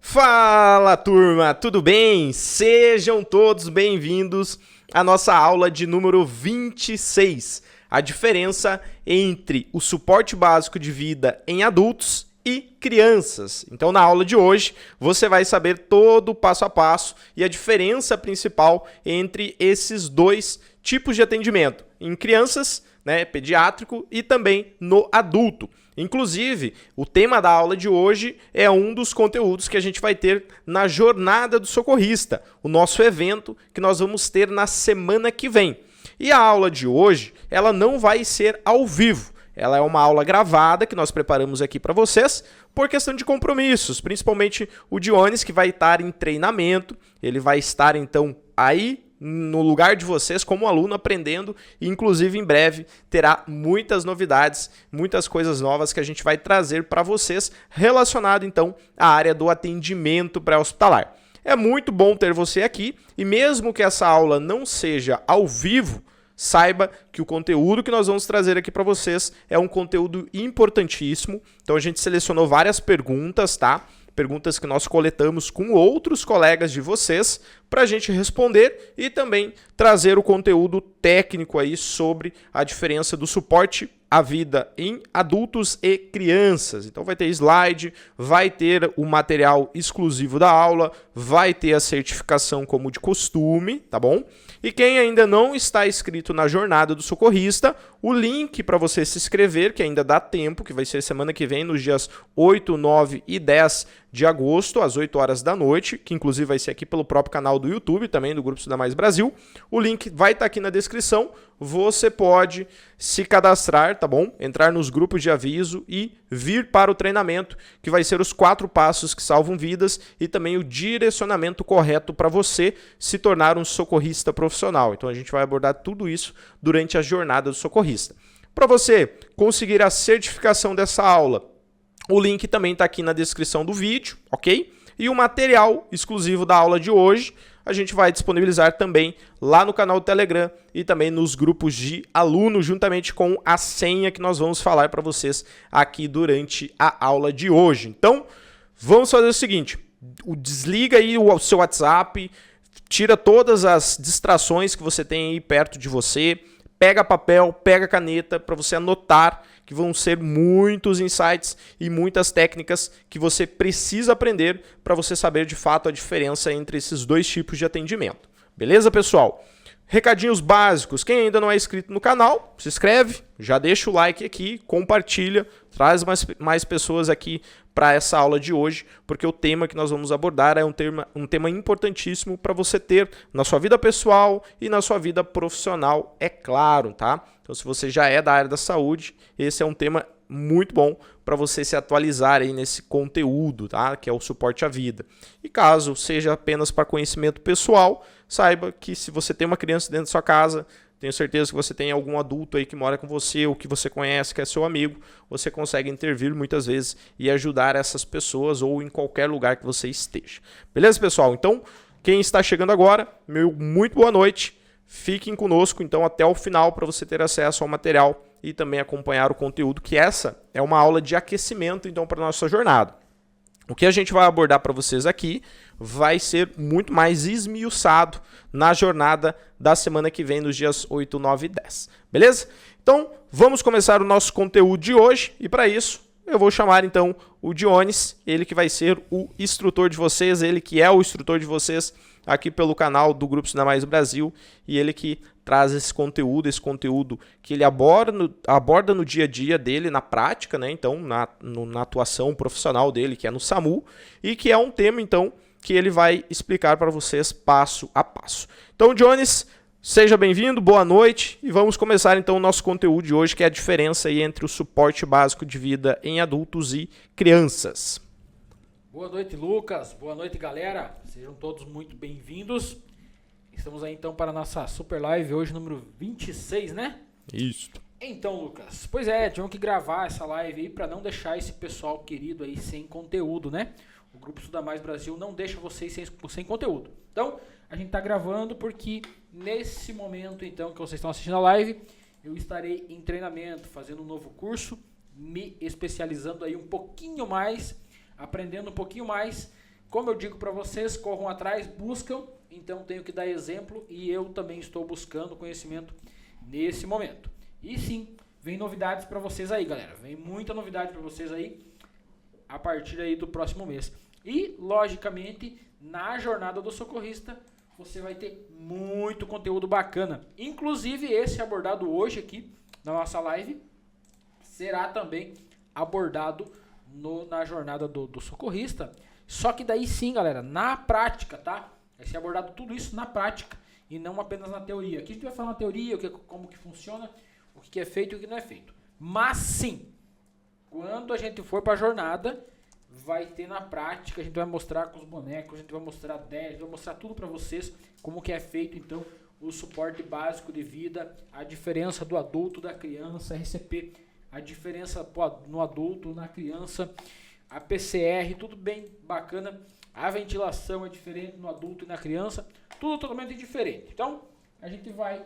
Fala, turma, tudo bem? Sejam todos bem-vindos à nossa aula de número 26, a diferença entre o suporte básico de vida em adultos e crianças. Então, na aula de hoje, você vai saber todo o passo a passo e a diferença principal entre esses dois tipos de atendimento, em crianças, pediátrico, e também no adulto. Inclusive, o tema da aula de hoje é um dos conteúdos que a gente vai ter na Jornada do Socorrista, o nosso evento que nós vamos ter na semana que vem. E a aula de hoje, ela não vai ser ao vivo. Ela é uma aula gravada que nós preparamos aqui para vocês por questão de compromissos, principalmente o Dionis, que vai estar em treinamento, ele vai estar então aí no lugar de vocês como aluno aprendendo e inclusive em breve terá muitas novidades, muitas coisas novas que a gente vai trazer para vocês relacionado então à área do atendimento pré-hospitalar. É muito bom ter você aqui e mesmo que essa aula não seja ao vivo, saiba que o conteúdo que nós vamos trazer aqui para vocês é um conteúdo importantíssimo. Então a gente selecionou várias perguntas, tá? Perguntas que nós coletamos com outros colegas de vocês para a gente responder e também trazer o conteúdo técnico aí sobre a diferença do suporte à vida em adultos e crianças. Então vai ter slide, vai ter o material exclusivo da aula, vai ter a certificação como de costume, tá bom? E quem ainda não está inscrito na Jornada do Socorrista, o link para você se inscrever, que ainda dá tempo, que vai ser semana que vem, nos dias 8, 9 e 10 de agosto, às 8 horas da noite, que inclusive vai ser aqui pelo próprio canal do YouTube, também do Grupo Estudar Mais Brasil. O link vai estar aqui na descrição, você pode se cadastrar, tá bom? Entrar nos grupos de aviso e vir para o treinamento, que vai ser os 4 passos que salvam vidas e também o direcionamento correto para você se tornar um socorrista profissional. Então a gente vai abordar tudo isso durante a Jornada do Socorrista. Para você conseguir a certificação dessa aula, o link também está aqui na descrição do vídeo, ok? E o material exclusivo da aula de hoje a gente vai disponibilizar também lá no canal do Telegram e também nos grupos de alunos, juntamente com a senha que nós vamos falar para vocês aqui durante a aula de hoje. Então, vamos fazer o seguinte, desliga aí o seu WhatsApp, tira todas as distrações que você tem aí perto de você, pega papel, pega caneta para você anotar, que vão ser muitos insights e muitas técnicas que você precisa aprender para você saber de fato a diferença entre esses dois tipos de atendimento. Beleza, pessoal? Recadinhos básicos. Quem ainda não é inscrito no canal, se inscreve, já deixa o like aqui, compartilha, traz mais pessoas aqui para essa aula de hoje, porque o tema que nós vamos abordar é um tema importantíssimo para você ter na sua vida pessoal e na sua vida profissional, é claro, tá? Então, se você já é da área da saúde, esse é um tema muito bom para você se atualizar aí nesse conteúdo, tá? Que é o suporte à vida. E caso seja apenas para conhecimento pessoal, saiba que se você tem uma criança dentro da sua casa, tenho certeza que você tem algum adulto aí que mora com você ou que você conhece, que é seu amigo, você consegue intervir muitas vezes e ajudar essas pessoas ou em qualquer lugar que você esteja. Beleza, pessoal? Então, quem está chegando agora, muito boa noite. Fiquem conosco, então, até o final para você ter acesso ao material e também acompanhar o conteúdo, que essa é uma aula de aquecimento, então, para a nossa jornada. O que a gente vai abordar para vocês aqui vai ser muito mais esmiuçado na jornada da semana que vem, nos dias 8, 9 e 10. Beleza? Então, vamos começar o nosso conteúdo de hoje e para isso eu vou chamar então o Dionis, ele que vai ser o instrutor de vocês, ele que é o instrutor de vocês aqui pelo canal do Grupo Estudar Mais Brasil e ele que traz esse conteúdo que ele aborda no dia a dia dele, na prática, né? Então, na atuação profissional dele, que é no SAMU, e que é um tema, então, que ele vai explicar para vocês passo a passo. Então, Dionis, seja bem-vindo, boa noite, e vamos começar, então, o nosso conteúdo de hoje, que é a diferença aí entre o suporte básico de vida em adultos e crianças. Boa noite, Lucas. Boa noite, galera. Sejam todos muito bem-vindos. Estamos aí então para a nossa super live hoje, número 26, né? Isso. Então, Lucas, pois é, tivemos que gravar essa live aí para não deixar esse pessoal querido aí sem conteúdo, né? O Grupo Estudar Mais Brasil não deixa vocês sem conteúdo. Então, a gente tá gravando porque nesse momento então que vocês estão assistindo a live, eu estarei em treinamento, fazendo um novo curso, me especializando aí um pouquinho mais, aprendendo um pouquinho mais como eu digo para vocês, corram atrás, buscam, então tenho que dar exemplo e eu também estou buscando conhecimento nesse momento. E sim, vem novidades para vocês aí, galera. Vem muita novidade para vocês aí a partir aí do próximo mês. E, logicamente, na jornada do socorrista, você vai ter muito conteúdo bacana. Inclusive, esse abordado hoje aqui na nossa live será também abordado na jornada do socorrista. Só que daí sim, galera, na prática, tá? Vai ser abordado tudo isso na prática e não apenas na teoria. Aqui a gente vai falar na teoria, como que funciona, o que é feito e o que não é feito. Mas sim, quando a gente for para a jornada, vai ter na prática, a gente vai mostrar com os bonecos, a gente vai mostrar 10, vai mostrar tudo para vocês, como que é feito então o suporte básico de vida, a diferença do adulto, da criança, RCP, a diferença no adulto, na criança, a PCR, tudo bem bacana. A ventilação é diferente no adulto e na criança, tudo totalmente diferente. Então, a gente vai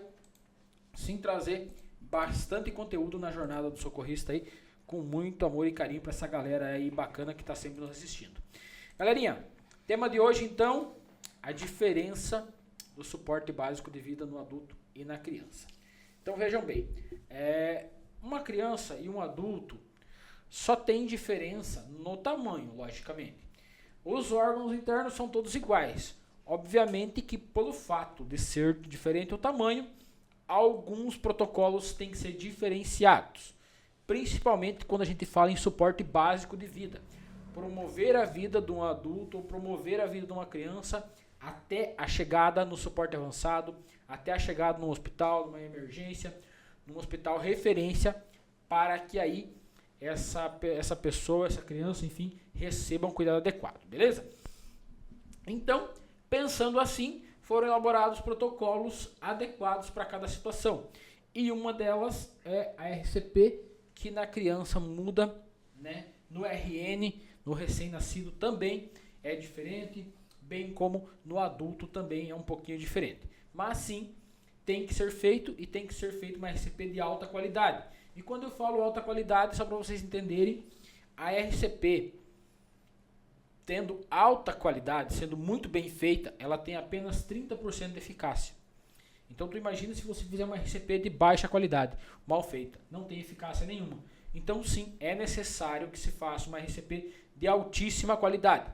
sim trazer bastante conteúdo na jornada do socorrista aí, com muito amor e carinho para essa galera aí bacana que está sempre nos assistindo. Galerinha, tema de hoje então, a diferença do suporte básico de vida no adulto e na criança. Então vejam bem, uma criança e um adulto só tem diferença no tamanho, logicamente. Os órgãos internos são todos iguais. Obviamente que pelo fato de ser diferente o tamanho, alguns protocolos têm que ser diferenciados. Principalmente quando a gente fala em suporte básico de vida. Promover a vida de um adulto ou promover a vida de uma criança até a chegada no suporte avançado, até a chegada no hospital, numa emergência, num hospital referência, para que aí essa pessoa, essa criança, enfim, receba um cuidado adequado, beleza? Então, pensando assim, foram elaborados protocolos adequados para cada situação. E uma delas é a RCP, que na criança muda, né? No RN, no recém-nascido também é diferente, bem como no adulto também é um pouquinho diferente. Mas sim, tem que ser feito e tem que ser feito uma RCP de alta qualidade. E quando eu falo alta qualidade, só para vocês entenderem, a RCP tendo alta qualidade, sendo muito bem feita, ela tem apenas 30% de eficácia. Então tu imagina se você fizer uma RCP de baixa qualidade, mal feita, não tem eficácia nenhuma. Então sim, é necessário que se faça uma RCP de altíssima qualidade.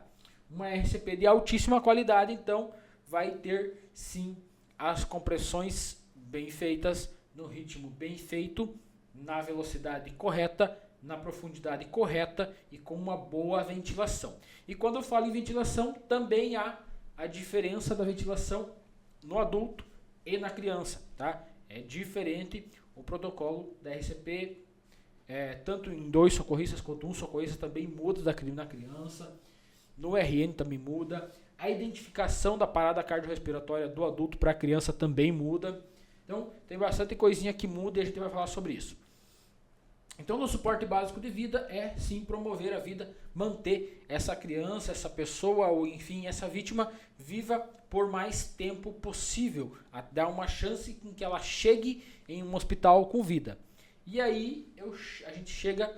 Uma RCP de altíssima qualidade, então, vai ter sim as compressões bem feitas, no ritmo bem feito, na velocidade correta, na profundidade correta e com uma boa ventilação. E quando eu falo em ventilação, também há a diferença da ventilação no adulto e na criança, tá? É diferente o protocolo da RCP, tanto em 2 socorristas quanto 1 socorrista também muda na criança, no RN também muda, a identificação da parada cardiorrespiratória do adulto para a criança também muda. Então, tem bastante coisinha que muda e a gente vai falar sobre isso. Então, no suporte básico de vida é sim promover a vida, manter essa criança, essa pessoa ou enfim, essa vítima viva por mais tempo possível, a dar uma chance em que ela chegue em um hospital com vida. E aí a gente chega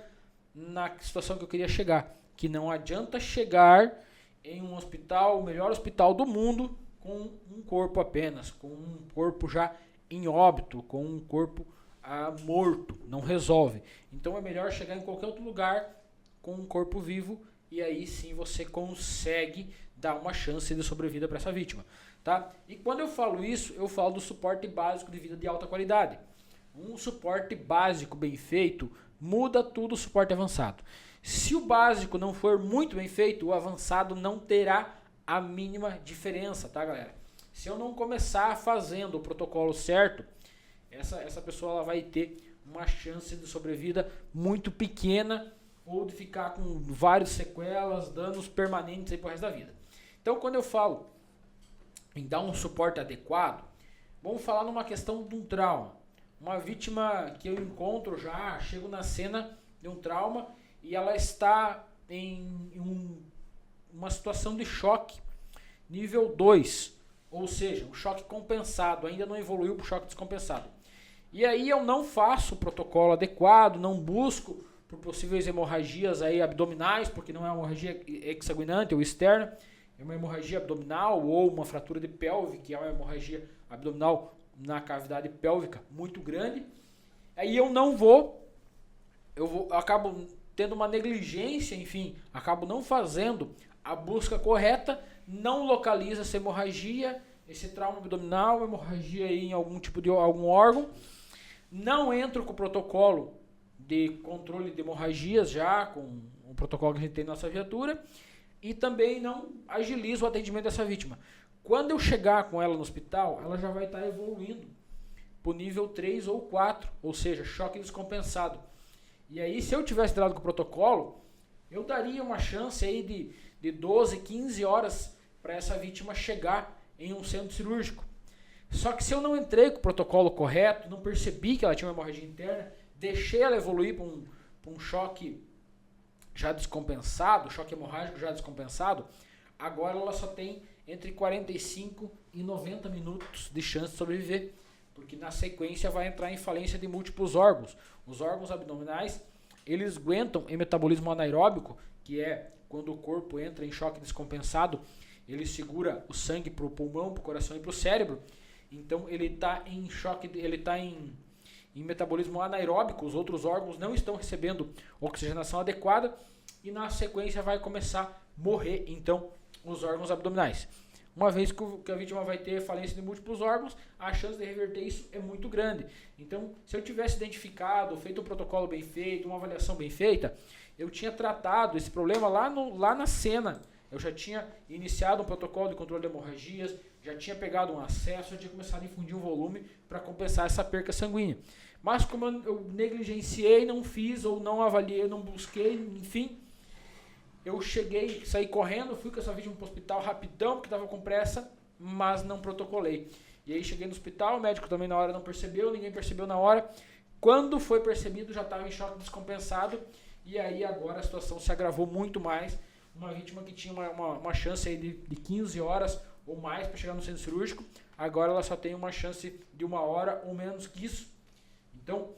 na situação que eu queria chegar, que não adianta chegar em um hospital, o melhor hospital do mundo, com um corpo apenas, com um corpo já em óbito, com um corpo morto, não resolve. Então é melhor chegar em qualquer outro lugar com um corpo vivo e aí sim você consegue dar uma chance de sobrevida para essa vítima, tá? E quando eu falo isso, eu falo do suporte básico de vida de alta qualidade. Um suporte básico bem feito muda tudo o suporte avançado. Se o básico não for muito bem feito, o avançado não terá a mínima diferença, tá, galera? Se eu não começar fazendo o protocolo certo, essa pessoa ela vai ter uma chance de sobrevida muito pequena ou de ficar com várias sequelas, danos permanentes aí pro resto da vida. Então, quando eu falo em dar um suporte adequado, vamos falar numa questão de um trauma. Uma vítima que eu encontro já, chego na cena de um trauma e ela está em uma situação de choque nível 2, ou seja, um choque compensado, ainda não evoluiu para o choque descompensado. E aí eu não faço o protocolo adequado, não busco por possíveis hemorragias aí abdominais, porque não é uma hemorragia exsanguinante ou externa. é uma hemorragia abdominal ou uma fratura de pelve, que é uma hemorragia abdominal na cavidade pélvica muito grande, aí eu acabo tendo uma negligência, enfim, acabo não fazendo a busca correta, não localiza essa hemorragia, esse trauma abdominal, hemorragia em algum tipo de algum órgão, não entro com o protocolo de controle de hemorragias já, com o protocolo que a gente tem na nossa viatura, e também não agilizo o atendimento dessa vítima. Quando eu chegar com ela no hospital, ela já vai estar evoluindo para o nível 3 ou 4, ou seja, choque descompensado. E aí, se eu tivesse entrado com o protocolo, eu daria uma chance aí de 12, 15 horas para essa vítima chegar em um centro cirúrgico. Só que se eu não entrei com o protocolo correto, não percebi que ela tinha uma hemorragia interna, deixei ela evoluir para um choque já descompensado, choque hemorrágico já descompensado, agora ela só tem entre 45 e 90 minutos de chance de sobreviver, porque na sequência vai entrar em falência de múltiplos órgãos. Os órgãos abdominais, eles aguentam em metabolismo anaeróbico, que é quando o corpo entra em choque descompensado, ele segura o sangue para o pulmão, para o coração e para o cérebro. Então ele está em choque, ele está em metabolismo anaeróbico, os outros órgãos não estão recebendo oxigenação adequada e na sequência vai começar a morrer então os órgãos abdominais. Uma vez que a vítima vai ter falência de múltiplos órgãos, a chance de reverter isso é muito grande. Então, se eu tivesse identificado, feito um protocolo bem feito, uma avaliação bem feita, eu tinha tratado esse problema lá na cena. Eu já tinha iniciado um protocolo de controle de hemorragias, já tinha pegado um acesso, já tinha começado a infundir um volume para compensar essa perca sanguínea. Mas como eu negligenciei, não fiz ou não avaliei, não busquei, enfim, eu saí correndo, fui com essa vítima para o hospital rapidão, porque estava com pressa, mas não protocolei. E aí cheguei no hospital, o médico também na hora não percebeu, ninguém percebeu na hora. Quando foi percebido, já estava em choque descompensado, e aí agora a situação se agravou muito mais. Uma vítima que tinha uma chance aí de 15 horas ou mais para chegar no centro cirúrgico, agora ela só tem uma chance de 1 hora ou menos que isso. Então,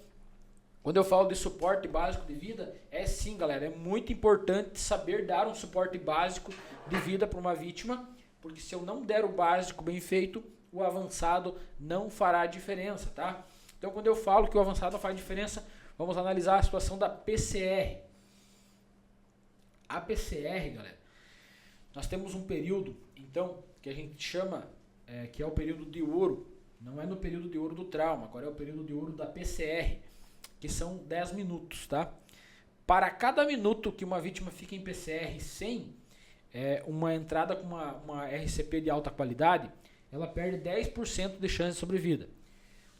quando eu falo de suporte básico de vida, é sim, galera, é muito importante saber dar um suporte básico de vida para uma vítima, porque se eu não der o básico bem feito, o avançado não fará diferença, tá? Então, quando eu falo que o avançado não faz diferença, vamos analisar a situação da PCR. A PCR, galera, nós temos um período, então, que a gente chama, que é o período de ouro. Não é no período de ouro do trauma, agora é o período de ouro da PCR, que são 10 minutos, tá? Para cada minuto que uma vítima fica em PCR sem uma entrada com uma RCP de alta qualidade, ela perde 10% de chance de sobrevida.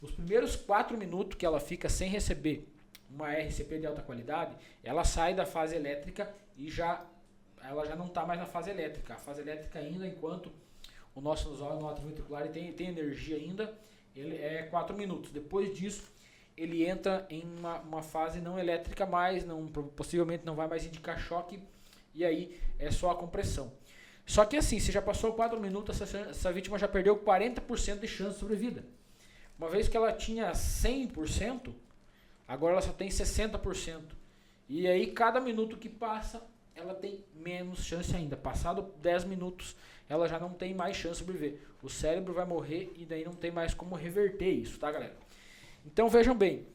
Os primeiros 4 minutos que ela fica sem receber uma RCP de alta qualidade, ela sai da fase elétrica e ela já não está mais na fase elétrica. A fase elétrica ainda, enquanto o nosso ato ventricular tem energia ainda, ele é 4 minutos. Depois disso, ele entra em uma fase não elétrica mais, possivelmente não vai mais indicar choque, e aí é só a compressão. Só que assim, se já passou 4 minutos, essa vítima já perdeu 40% de chance de sobrevida. Uma vez que ela tinha 100%, agora ela só tem 60%. E aí, cada minuto que passa, ela tem menos chance ainda. Passado 10 minutos, ela já não tem mais chance de sobreviver. O cérebro vai morrer e daí não tem mais como reverter isso, tá, galera? Então, vejam bem.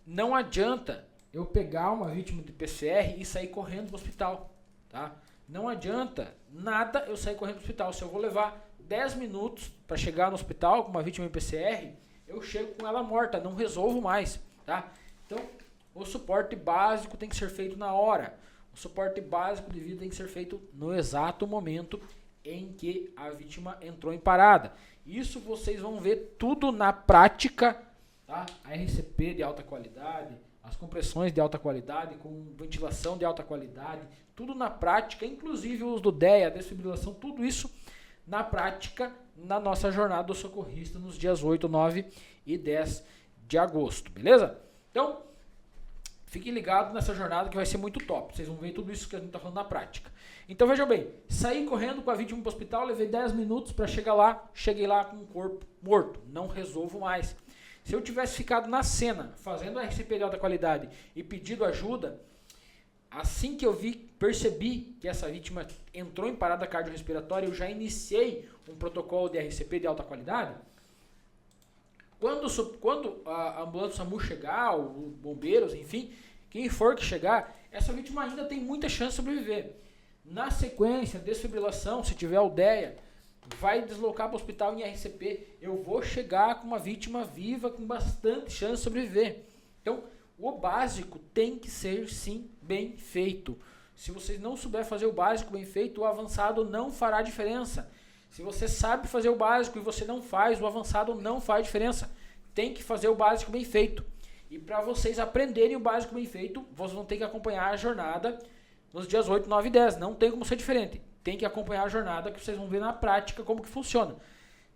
Não adianta eu pegar uma vítima de PCR e sair correndo para o hospital, tá? Não adianta nada eu sair correndo para o hospital. Se eu vou levar 10 minutos para chegar no hospital com uma vítima em PCR, eu chego com ela morta, não resolvo mais, tá? Então, o suporte básico tem que ser feito na hora. O suporte básico de vida tem que ser feito no exato momento em que a vítima entrou em parada. Isso vocês vão ver tudo na prática, tá? A RCP de alta qualidade, as compressões de alta qualidade, com ventilação de alta qualidade, tudo na prática, inclusive o uso do DEA, a desfibrilação, tudo isso na prática na nossa jornada do socorrista nos dias 8, 9 e 10 de agosto, beleza? Então, fiquem ligados nessa jornada que vai ser muito top. Vocês vão ver tudo isso que a gente está falando na prática. Então vejam bem, saí correndo com a vítima para o hospital, levei 10 minutos para chegar lá, cheguei lá com o corpo morto, não resolvo mais. Se eu tivesse ficado na cena, fazendo a RCP de alta qualidade e pedido ajuda, Assim que eu percebi que essa vítima entrou em parada cardiorrespiratória, eu já iniciei um protocolo de RCP de alta qualidade. Quando a ambulância SAMU chegar, os bombeiros, enfim, quem for que chegar, essa vítima ainda tem muita chance de sobreviver. Na sequência, desfibrilação, se tiver UDEA, vai deslocar para o hospital em RCP. Eu vou chegar com uma vítima viva com bastante chance de sobreviver. Então, o básico tem que ser, sim, bem feito. Se vocês não souberem fazer o básico bem feito, o avançado não fará diferença. Se você sabe fazer o básico e você não faz, o avançado não faz diferença. Tem que fazer o básico bem feito. E para vocês aprenderem o básico bem feito, vocês vão ter que acompanhar a jornada nos dias 8, 9 e 10. Não tem como ser diferente. Tem que acompanhar a jornada que vocês vão ver na prática como que funciona.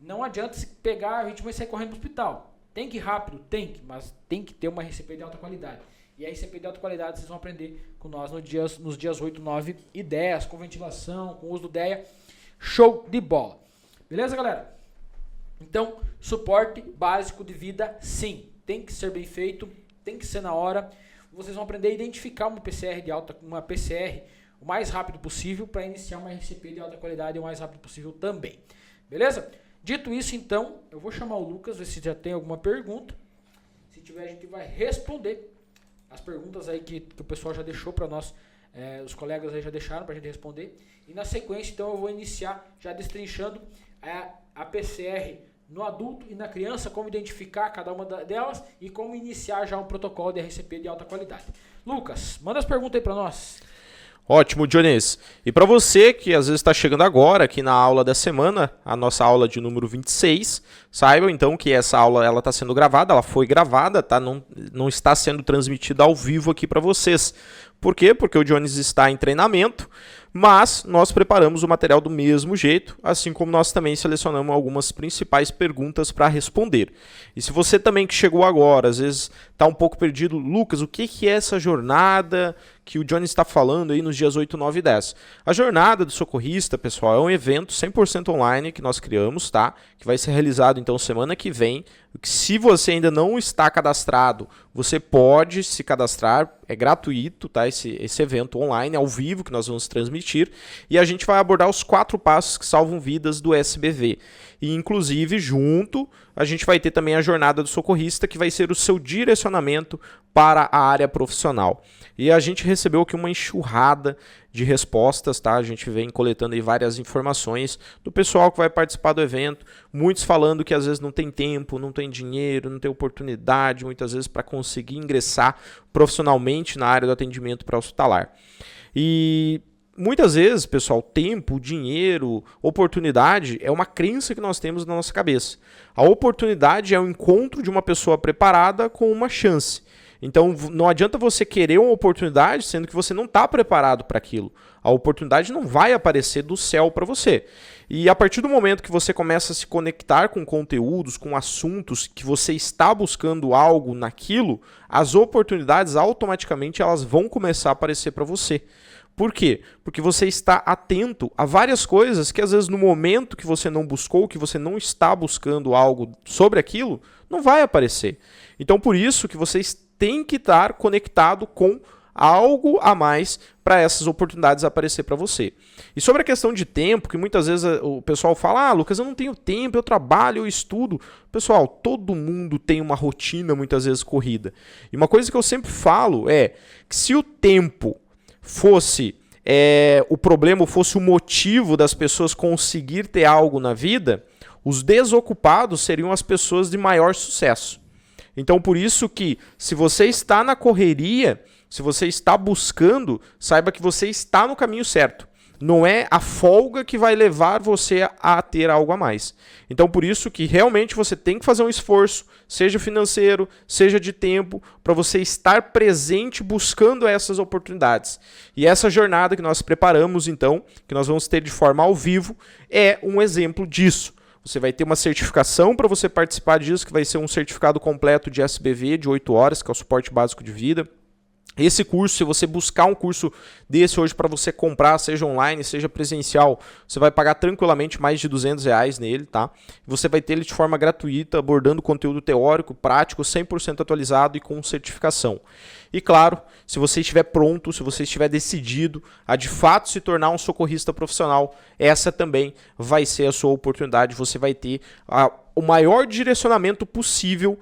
Não adianta se pegar a vítima e sair correndo para o hospital. Tem que ir rápido? Tem que, mas tem que ter uma RCP de alta qualidade. E a RCP de alta qualidade vocês vão aprender com nós nos dias 8, 9 e 10, com ventilação, com uso do DEA. Show de bola. Beleza, galera? Então, suporte básico de vida, sim. Tem que ser bem feito, tem que ser na hora. Vocês vão aprender a identificar uma PCR o mais rápido possível para iniciar uma RCP de alta qualidade o mais rápido possível também. Beleza? Dito isso, então, eu vou chamar o Lucas, ver se já tem alguma pergunta. Se tiver, a gente vai responder as perguntas aí que o pessoal já deixou para nós, os colegas aí já deixaram para a gente responder. E na sequência, então, eu vou iniciar já destrinchando a PCR no adulto e na criança, como identificar cada uma delas e como iniciar já um protocolo de RCP de alta qualidade. Lucas, manda as perguntas aí para nós. Ótimo, Dionísio. E para você que às vezes está chegando agora aqui na aula da semana, a nossa aula de número 26, saibam então que essa aula ela está sendo gravada, ela foi gravada, tá? Não está sendo transmitida ao vivo aqui para vocês. Por quê? Porque o Dionísio está em treinamento, mas nós preparamos o material do mesmo jeito, assim como nós também selecionamos algumas principais perguntas para responder. E se você também que chegou agora, às vezes está um pouco perdido, Lucas, o que é essa jornada que o Johnny está falando aí nos dias 8, 9 e 10? A jornada do socorrista, pessoal, é um evento 100% online que nós criamos, tá? Que vai ser realizado então semana que vem. Se você ainda não está cadastrado, você pode se cadastrar, é gratuito, tá? Esse evento online, ao vivo, que nós vamos transmitir, e a gente vai abordar os 4 passos que salvam vidas do SBV. E, inclusive, junto, a gente vai ter também a jornada do socorrista, que vai ser o seu direcionamento para a área profissional. E a gente recebeu aqui uma enxurrada de respostas, tá? A gente vem coletando aí várias informações do pessoal que vai participar do evento, muitos falando que às vezes não tem tempo, não tem dinheiro, não tem oportunidade, muitas vezes para conseguir ingressar profissionalmente na área do atendimento pré-hospitalar. E muitas vezes, pessoal, tempo, dinheiro, oportunidade é uma crença que nós temos na nossa cabeça. A oportunidade é o encontro de uma pessoa preparada com uma chance. Então, não adianta você querer uma oportunidade, sendo que você não está preparado para aquilo. A oportunidade não vai aparecer do céu para você. E a partir do momento que você começa a se conectar com conteúdos, com assuntos, que você está buscando algo naquilo, as oportunidades automaticamente elas vão começar a aparecer para você. Por quê? Porque você está atento a várias coisas que às vezes no momento que você não buscou, que você não está buscando algo sobre aquilo, não vai aparecer. Então por isso que vocês têm que estar conectado com algo a mais para essas oportunidades aparecer para você. E sobre a questão de tempo, que muitas vezes o pessoal fala, Lucas, eu não tenho tempo, eu trabalho, eu estudo. Pessoal, todo mundo tem uma rotina muitas vezes corrida. E uma coisa que eu sempre falo é que se o tempo fosse o problema, fosse o motivo das pessoas conseguir ter algo na vida, os desocupados seriam as pessoas de maior sucesso. Então, por isso que, se você está na correria, se você está buscando, saiba que você está no caminho certo. Não é a folga que vai levar você a ter algo a mais. Então, por isso que realmente você tem que fazer um esforço, seja financeiro, seja de tempo, para você estar presente buscando essas oportunidades. E essa jornada que nós preparamos, então, que nós vamos ter de forma ao vivo, é um exemplo disso. Você vai ter uma certificação para você participar disso, que vai ser um certificado completo de SBV de 8 horas, que é o suporte básico de vida. Esse curso, se você buscar um curso desse hoje para você comprar, seja online, seja presencial, você vai pagar tranquilamente mais de R$200 nele, tá? Você vai ter ele de forma gratuita, abordando conteúdo teórico, prático, 100% atualizado e com certificação. E claro, se você estiver pronto, se você estiver decidido a de fato se tornar um socorrista profissional, essa também vai ser a sua oportunidade. Você vai ter o maior direcionamento possível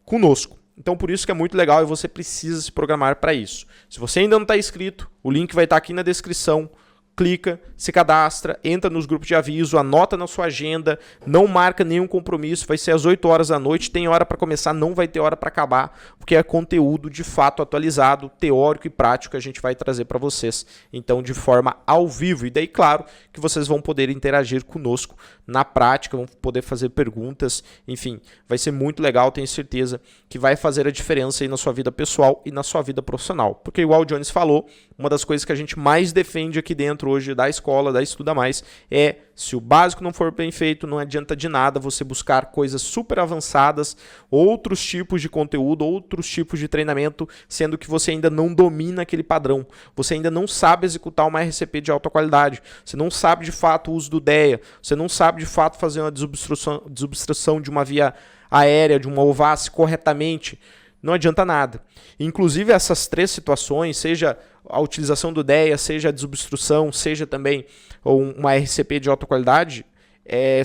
conosco. Então, por isso que é muito legal e você precisa se programar para isso. Se você ainda não está inscrito, o link vai estar aqui na descrição. Clica, se cadastra, entra nos grupos de aviso, anota na sua agenda, não marca nenhum compromisso, vai ser às 8 horas da noite, tem hora para começar, não vai ter hora para acabar, porque é conteúdo de fato atualizado, teórico e prático que a gente vai trazer para vocês, então de forma ao vivo. E daí, claro, que vocês vão poder interagir conosco na prática, vão poder fazer perguntas, enfim, vai ser muito legal, tenho certeza que vai fazer a diferença aí na sua vida pessoal e na sua vida profissional, porque igual o Jones falou, uma das coisas que a gente mais defende aqui dentro hoje da escola, da Estuda Mais, é se o básico não for bem feito, não adianta de nada você buscar coisas super avançadas, outros tipos de conteúdo, outros tipos de treinamento, sendo que você ainda não domina aquele padrão, você ainda não sabe executar uma RCP de alta qualidade, você não sabe de fato o uso do DEA, você não sabe de fato fazer uma desobstrução de uma via aérea, de uma OVAS corretamente, não adianta nada. Inclusive essas três situações, seja a utilização do DEA, seja a desobstrução, seja também uma RCP de alta qualidade,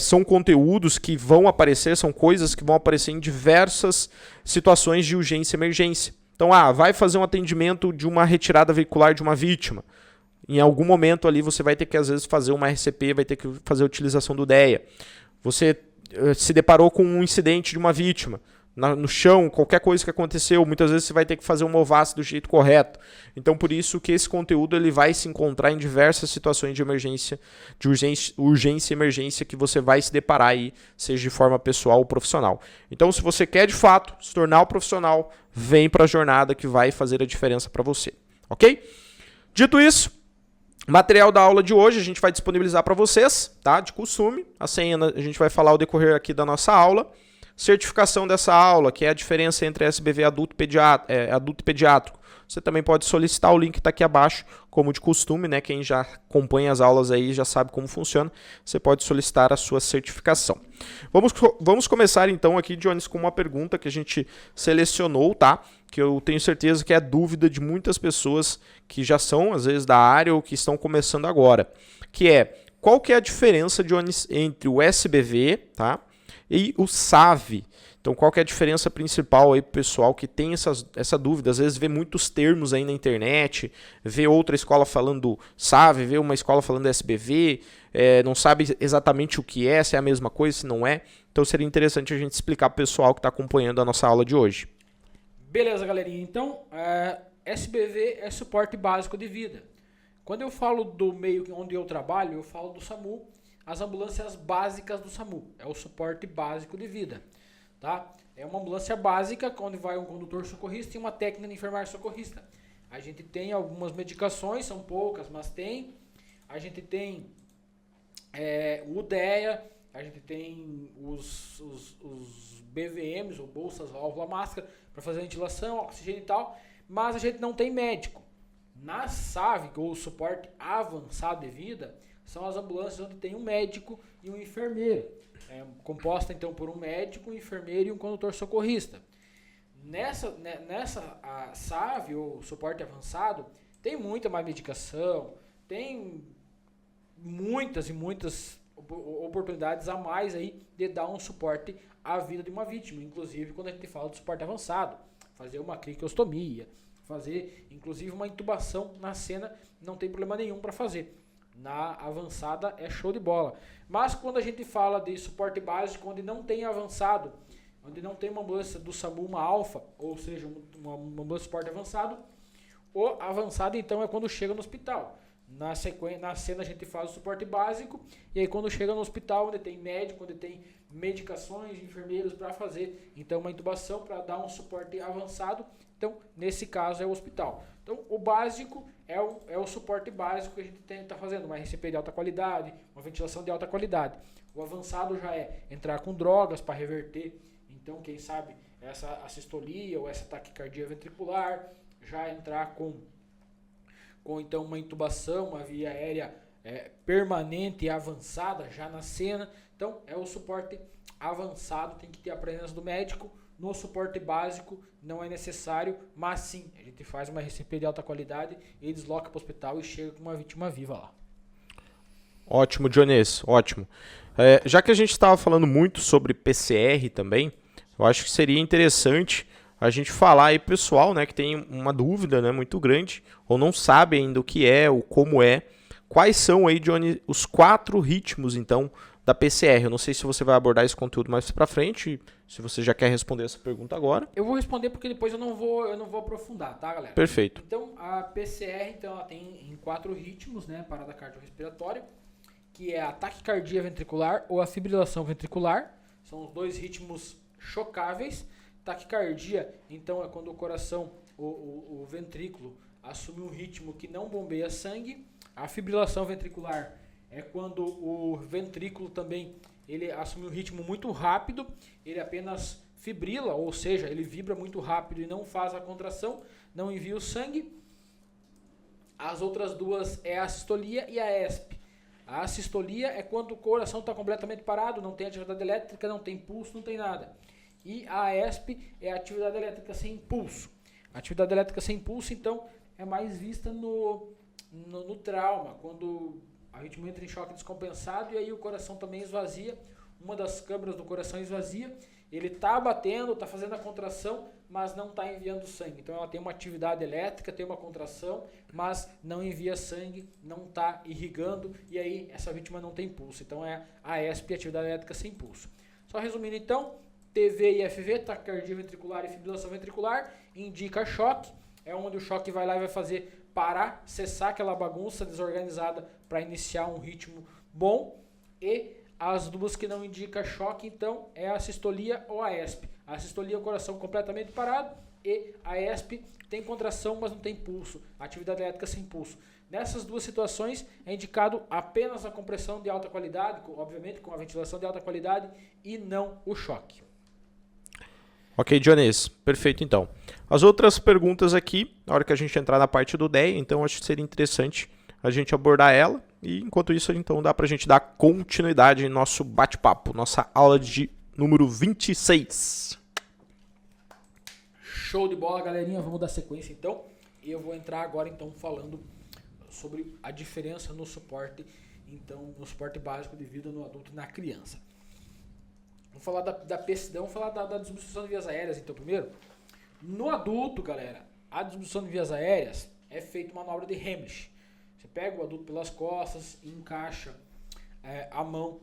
são conteúdos que vão aparecer, são coisas que vão aparecer em diversas situações de urgência e emergência. Então, vai fazer um atendimento de uma retirada veicular de uma vítima. Em algum momento ali você vai ter que, às vezes, fazer uma RCP, vai ter que fazer a utilização do DEA. Você se deparou com um incidente de uma vítima no chão, qualquer coisa que aconteceu, muitas vezes você vai ter que fazer uma OVAS do jeito correto. Então, por isso que esse conteúdo ele vai se encontrar em diversas situações de emergência, de urgência e emergência que você vai se deparar aí, seja de forma pessoal ou profissional. Então, se você quer de fato se tornar um profissional, vem para a jornada que vai fazer a diferença para você, ok? Dito isso, material da aula de hoje a gente vai disponibilizar para vocês, tá? De costume, a senha a gente vai falar ao decorrer aqui da nossa aula. Certificação dessa aula, que é a diferença entre SBV adulto e pediátrico. Você também pode solicitar, o link está aqui abaixo, como de costume, né? Quem já acompanha as aulas aí já sabe como funciona. Você pode solicitar a sua certificação. Vamos começar então aqui, Jones, com uma pergunta que a gente selecionou, tá? Que eu tenho certeza que é dúvida de muitas pessoas que já são, às vezes, da área ou que estão começando agora. Que é, qual que é a diferença, Jones, entre o SBV, tá? E o SAV. Então, qual que é a diferença principal aí para o pessoal que tem essa dúvida? Às vezes vê muitos termos aí na internet, vê outra escola falando SAV, vê uma escola falando SBV, não sabe exatamente o que é, se é a mesma coisa, se não é. Então, seria interessante a gente explicar para o pessoal que está acompanhando a nossa aula de hoje. Beleza, galerinha. Então, SBV é suporte básico de vida. Quando eu falo do meio onde eu trabalho, eu falo do SAMU, as ambulâncias básicas do SAMU, é o suporte básico de vida, tá? É uma ambulância básica, onde vai um condutor socorrista e uma técnica de enfermagem socorrista. A gente tem algumas medicações, são poucas, mas tem. A gente tem o DEA, a gente tem os BVMs, ou bolsas, válvula, máscara, para fazer ventilação, oxigênio e tal, mas a gente não tem médico. Na SAV, ou suporte avançado de vida, são as ambulâncias onde tem um médico e um enfermeiro. Composta então por um médico, um enfermeiro e um condutor socorrista. Nessa a SAV, ou suporte avançado, tem muita mais medicação, tem muitas e muitas oportunidades a mais aí de dar um suporte à vida de uma vítima. Inclusive quando a gente fala de suporte avançado, fazer uma criostomia, fazer inclusive uma intubação na cena, não tem problema nenhum para fazer. Na avançada é show de bola. Mas quando a gente fala de suporte básico, onde não tem avançado, onde não tem uma ambulância do SAMU, uma alfa, ou seja, uma ambulância de suporte avançado, o avançado então é quando chega no hospital. Na cena a gente faz o suporte básico, e aí quando chega no hospital, onde tem médico, onde tem medicações, enfermeiros para fazer então uma intubação, para dar um suporte avançado, então nesse caso é o hospital. Então o básico é o suporte básico que a gente está fazendo, uma RCP de alta qualidade, uma ventilação de alta qualidade. O avançado já é entrar com drogas para reverter, então quem sabe essa assistolia ou essa taquicardia ventricular, já entrar com então uma intubação, uma via aérea permanente e avançada já na cena. Então é o suporte avançado, tem que ter a presença do médico. No suporte básico não é necessário, mas sim, a gente faz uma RCP de alta qualidade e desloca para o hospital e chega com uma vítima viva lá. Ótimo, Dionês, ótimo. Já que a gente estava falando muito sobre PCR também, eu acho que seria interessante a gente falar aí, pessoal, né, que tem uma dúvida, né, muito grande, ou não sabe ainda o que é, ou como é. Quais são aí, Johnny, os 4 ritmos, então, da PCR? Eu não sei se você vai abordar esse conteúdo mais para frente, se você já quer responder essa pergunta agora. Eu vou responder porque depois eu não vou aprofundar, tá, galera? Perfeito. Então, a PCR, então, ela tem em 4 ritmos, né, parada cardiorrespiratória, que é a taquicardia ventricular ou a fibrilação ventricular. São os 2 ritmos chocáveis. Taquicardia, então, é quando o coração, o ventrículo, assume um ritmo que não bombeia sangue. A fibrilação ventricular é quando o ventrículo também ele assume um ritmo muito rápido, ele apenas fibrila, ou seja, ele vibra muito rápido e não faz a contração, não envia o sangue. As outras 2 é a sistolia e a ESP. A sistolia é quando o coração está completamente parado, não tem atividade elétrica, não tem pulso, não tem nada. E a ESP é a atividade elétrica sem pulso. A atividade elétrica sem pulso, então, é mais vista no trauma, quando a ritmo entra em choque descompensado e aí o coração também esvazia, uma das câmaras do coração esvazia, ele está batendo, está fazendo a contração, mas não está enviando sangue. Então ela tem uma atividade elétrica, tem uma contração, mas não envia sangue, não está irrigando e aí essa vítima não tem pulso. Então é a ESP, atividade elétrica sem pulso. Só resumindo então, TV e FV, taquicardia ventricular e fibrilação ventricular, indica choque, é onde o choque vai lá e vai fazer parar, cessar aquela bagunça desorganizada para iniciar um ritmo bom. E as 2 que não indicam choque, então, é a sistolia ou a ESP. A sistolia é o coração completamente parado e a ESP tem contração, mas não tem pulso, atividade elétrica sem pulso. Nessas 2 situações é indicado apenas a compressão de alta qualidade, obviamente com a ventilação de alta qualidade e não o choque. Ok, Dionês, perfeito então. As outras perguntas aqui, na hora que a gente entrar na parte do DEA, então acho que seria interessante a gente abordar ela. E enquanto isso, então dá pra gente dar continuidade em nosso bate-papo, nossa aula de número 26. Show de bola, galerinha, vamos dar sequência então. E eu vou entrar agora então falando sobre a diferença no suporte, então no suporte básico de vida no adulto e na criança. Vamos falar vamos falar da desobstrução de vias aéreas, então, primeiro. No adulto, galera, a desobstrução de vias aéreas é feita uma manobra de Heimlich. Você pega o adulto pelas costas e encaixa a mão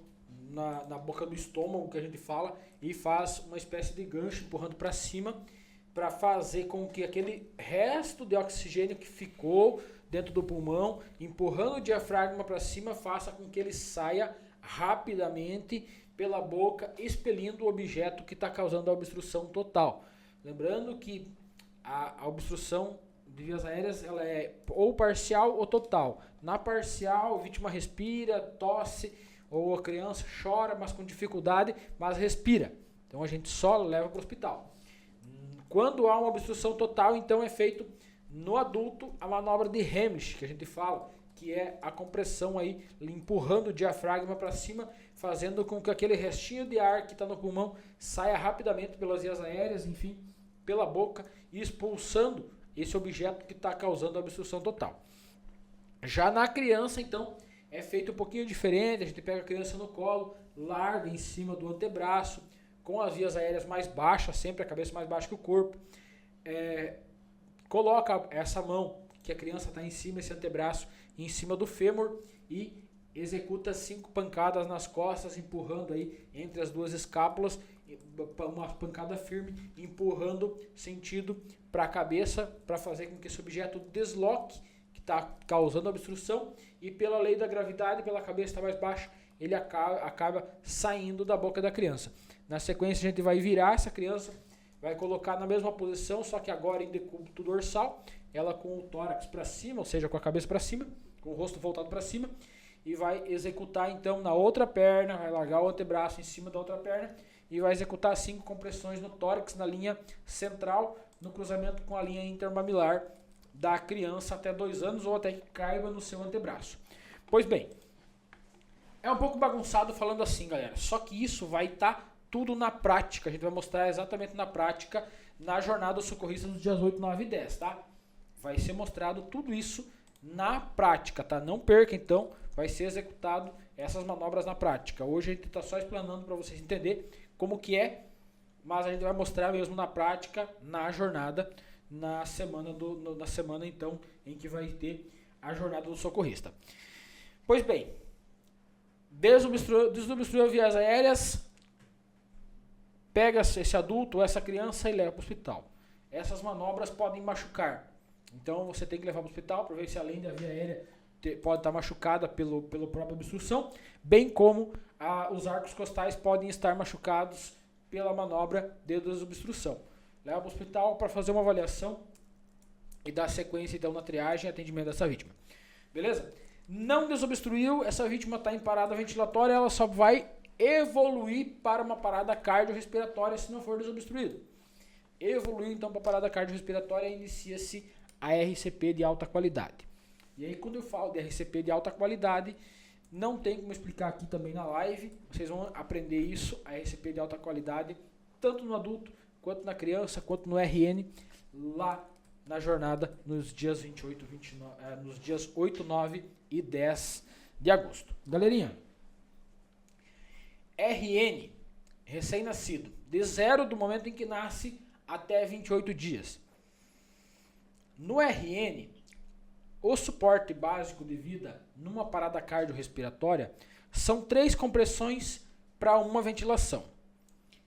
na boca do estômago, que a gente fala, e faz uma espécie de gancho empurrando para cima, para fazer com que aquele resto de oxigênio que ficou dentro do pulmão, empurrando o diafragma para cima, faça com que ele saia rapidamente pela boca, expelindo o objeto que está causando a obstrução total. Lembrando que a obstrução de vias aéreas ela é ou parcial ou total. Na parcial, a vítima respira, tosse, ou a criança chora, mas com dificuldade, mas respira. Então a gente só leva para o hospital. Quando há uma obstrução total, então é feito no adulto a manobra de Heimlich, que a gente fala, que é a compressão aí, empurrando o diafragma para cima, fazendo com que aquele restinho de ar que está no pulmão saia rapidamente pelas vias aéreas, enfim, pela boca, e expulsando esse objeto que está causando a obstrução total. Já na criança, então, é feito um pouquinho diferente, a gente pega a criança no colo, larga em cima do antebraço, com as vias aéreas mais baixas, sempre a cabeça mais baixa que o corpo, coloca essa mão, que a criança está em cima, esse antebraço, em cima do fêmur e executa 5 pancadas nas costas, empurrando aí entre as 2 escápulas, uma pancada firme, empurrando sentido para a cabeça, para fazer com que esse objeto desloque, que está causando obstrução, e pela lei da gravidade, pela cabeça estar mais baixa, ele acaba saindo da boca da criança. Na sequência a gente vai virar essa criança, vai colocar na mesma posição, só que agora em decúbito dorsal, ela com o tórax para cima, ou seja, com a cabeça para cima, com o rosto voltado para cima, e vai executar então na outra perna, vai largar o antebraço em cima da outra perna e vai executar 5 compressões no tórax, na linha central, no cruzamento com a linha intermamilar da criança até 2 anos ou até que caiba no seu antebraço. Pois bem, é um pouco bagunçado falando assim, galera, só que isso vai estar tudo na prática, a gente vai mostrar exatamente na prática na jornada do socorrista nos dias 8, 9 e 10, tá? Vai ser mostrado tudo isso na prática, tá? Não perca, então, vai ser executado essas manobras na prática. Hoje a gente está só explanando para vocês entenderem como que é, mas a gente vai mostrar mesmo na prática, na jornada, na semana então, em que vai ter a jornada do socorrista. Pois bem, desobstruiu vias aéreas, pega esse adulto ou essa criança e leva para o hospital. Essas manobras podem machucar. Então você tem que levar para o hospital para ver se além da via aérea pode estar machucada pela própria obstrução, bem como os arcos costais podem estar machucados pela manobra de desobstrução. Leva para o hospital para fazer uma avaliação e dar sequência então na triagem e atendimento dessa vítima. Beleza? Não desobstruiu, essa vítima está em parada ventilatória, ela só vai evoluir para uma parada cardiorrespiratória se não for desobstruído. Evoluiu então para a parada cardiorrespiratória e inicia-se a RCP de alta qualidade. E aí quando eu falo de RCP de alta qualidade, não tem como explicar aqui também na live, vocês vão aprender isso, a RCP de alta qualidade, tanto no adulto, quanto na criança, quanto no RN, lá na jornada nos dias 28, 29, nos dias 8, 9 e 10 de agosto. Galerinha, RN, recém-nascido, de 0 do momento em que nasce até 28 dias. No RN, o suporte básico de vida numa parada cardiorrespiratória são 3 compressões para uma ventilação.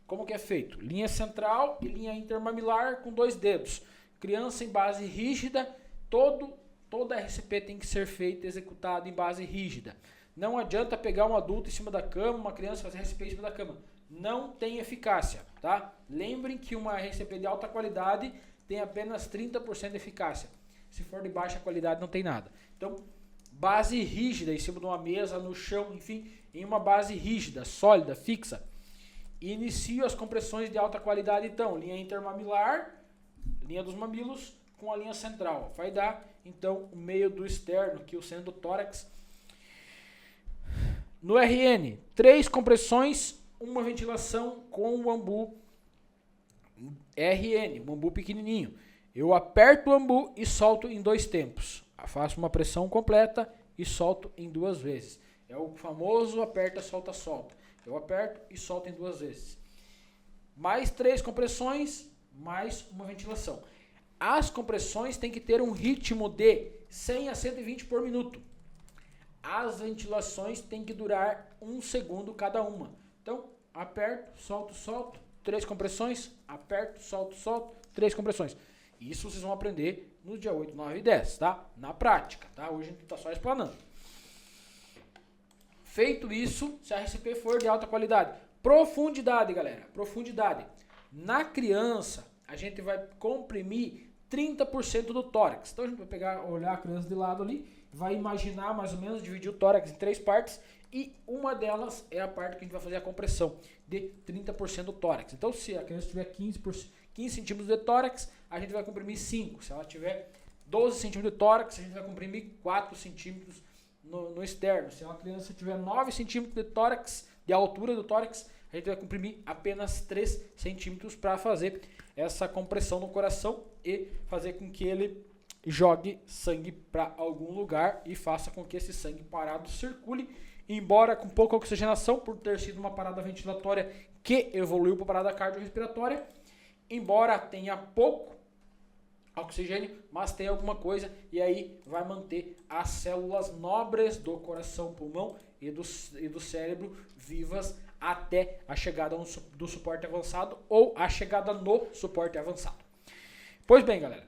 Como que é feito? Linha central e linha intermamilar com 2 dedos. Criança em base rígida, toda a RCP tem que ser feita e executada em base rígida. Não adianta pegar um adulto em cima da cama, uma criança fazer RCP em cima da cama. Não tem eficácia, tá? Lembrem que uma RCP de alta qualidade tem apenas 30% de eficácia. Se for de baixa qualidade, não tem nada. Então, base rígida em cima de uma mesa, no chão, enfim, em uma base rígida, sólida, fixa. Inicio as compressões de alta qualidade, então, linha intermamilar, linha dos mamilos, com a linha central. Vai dar, então, o meio do externo, que o centro do tórax. No RN, 3 compressões, uma ventilação com o ambu RN, um ambu pequenininho. Eu aperto o ambu e solto em 2 tempos. Faço uma pressão completa e solto em 2 vezes. É o famoso aperta, solta, solta. Eu aperto e solto em 2 vezes. Mais 3 compressões, mais uma ventilação. As compressões têm que ter um ritmo de 100 a 120 por minuto. As ventilações têm que durar 1 segundo cada uma. Então, aperto, solto, solto. 3 compressões, aperto, solto, solto. 3 compressões. Isso vocês vão aprender no dia 8, 9 e 10, tá? Na prática, tá? Hoje a gente tá só explanando. Feito isso, se a RCP for de alta qualidade. Profundidade, galera. Profundidade. Na criança, a gente vai comprimir 30% do tórax. Então a gente vai olhar a criança de lado ali, vai imaginar mais ou menos, dividir o tórax em 3 partes e uma delas é a parte que a gente vai fazer a compressão de 30% do tórax. Então se a criança tiver 15 centímetros de tórax, a gente vai comprimir 5. Se ela tiver 12 centímetros de tórax, a gente vai comprimir 4 centímetros no externo. Se a criança tiver 9 centímetros de tórax, de altura do tórax, a gente vai comprimir apenas 3 centímetros para fazer essa compressão no coração e fazer com que ele jogue sangue para algum lugar e faça com que esse sangue parado circule, embora com pouca oxigenação, por ter sido uma parada ventilatória que evoluiu para parada cardiorrespiratória, embora tenha pouco oxigênio, mas tem alguma coisa, e aí vai manter as células nobres do coração, pulmão e do cérebro vivas até a chegada do suporte avançado ou a chegada no suporte avançado. Pois bem, galera,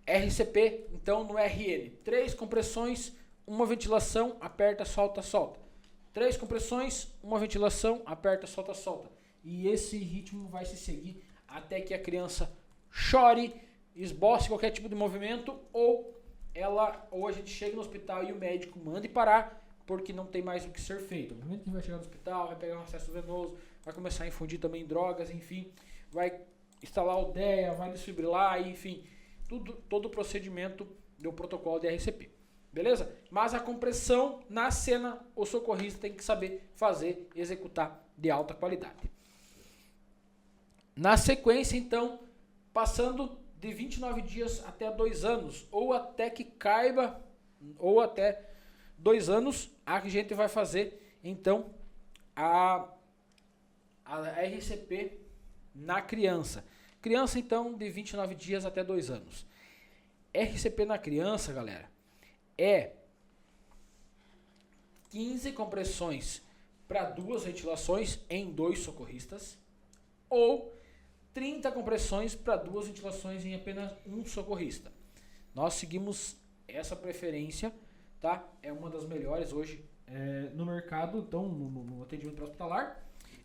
RCP, então no RN, 3 compressões, uma ventilação, aperta, solta, solta. 3 compressões, uma ventilação, aperta, solta, solta. E esse ritmo vai se seguir até que a criança chore, esboce qualquer tipo de movimento ou ou a gente chega no hospital e o médico manda parar, porque não tem mais o que ser feito. No momento que vai chegar no hospital, vai pegar um acesso venoso, vai começar a infundir também drogas, enfim, vai instalar o DEA, vai desfibrilar, enfim, todo o procedimento do protocolo de RCP. Beleza? Mas a compressão na cena, o socorrista tem que saber fazer, executar de alta qualidade. Na sequência, então, passando de 29 dias até 2 anos, ou até que caiba, ou até 2 anos, a gente vai fazer, então, a RCP na criança. Criança, então, de 29 dias até 2 anos. RCP na criança, galera, é 15 compressões para 2 ventilações em 2 socorristas, ou 30 compressões para 2 ventilações em apenas 1 socorrista. Nós seguimos essa preferência, tá? É uma das melhores hoje no mercado, então no atendimento hospitalar.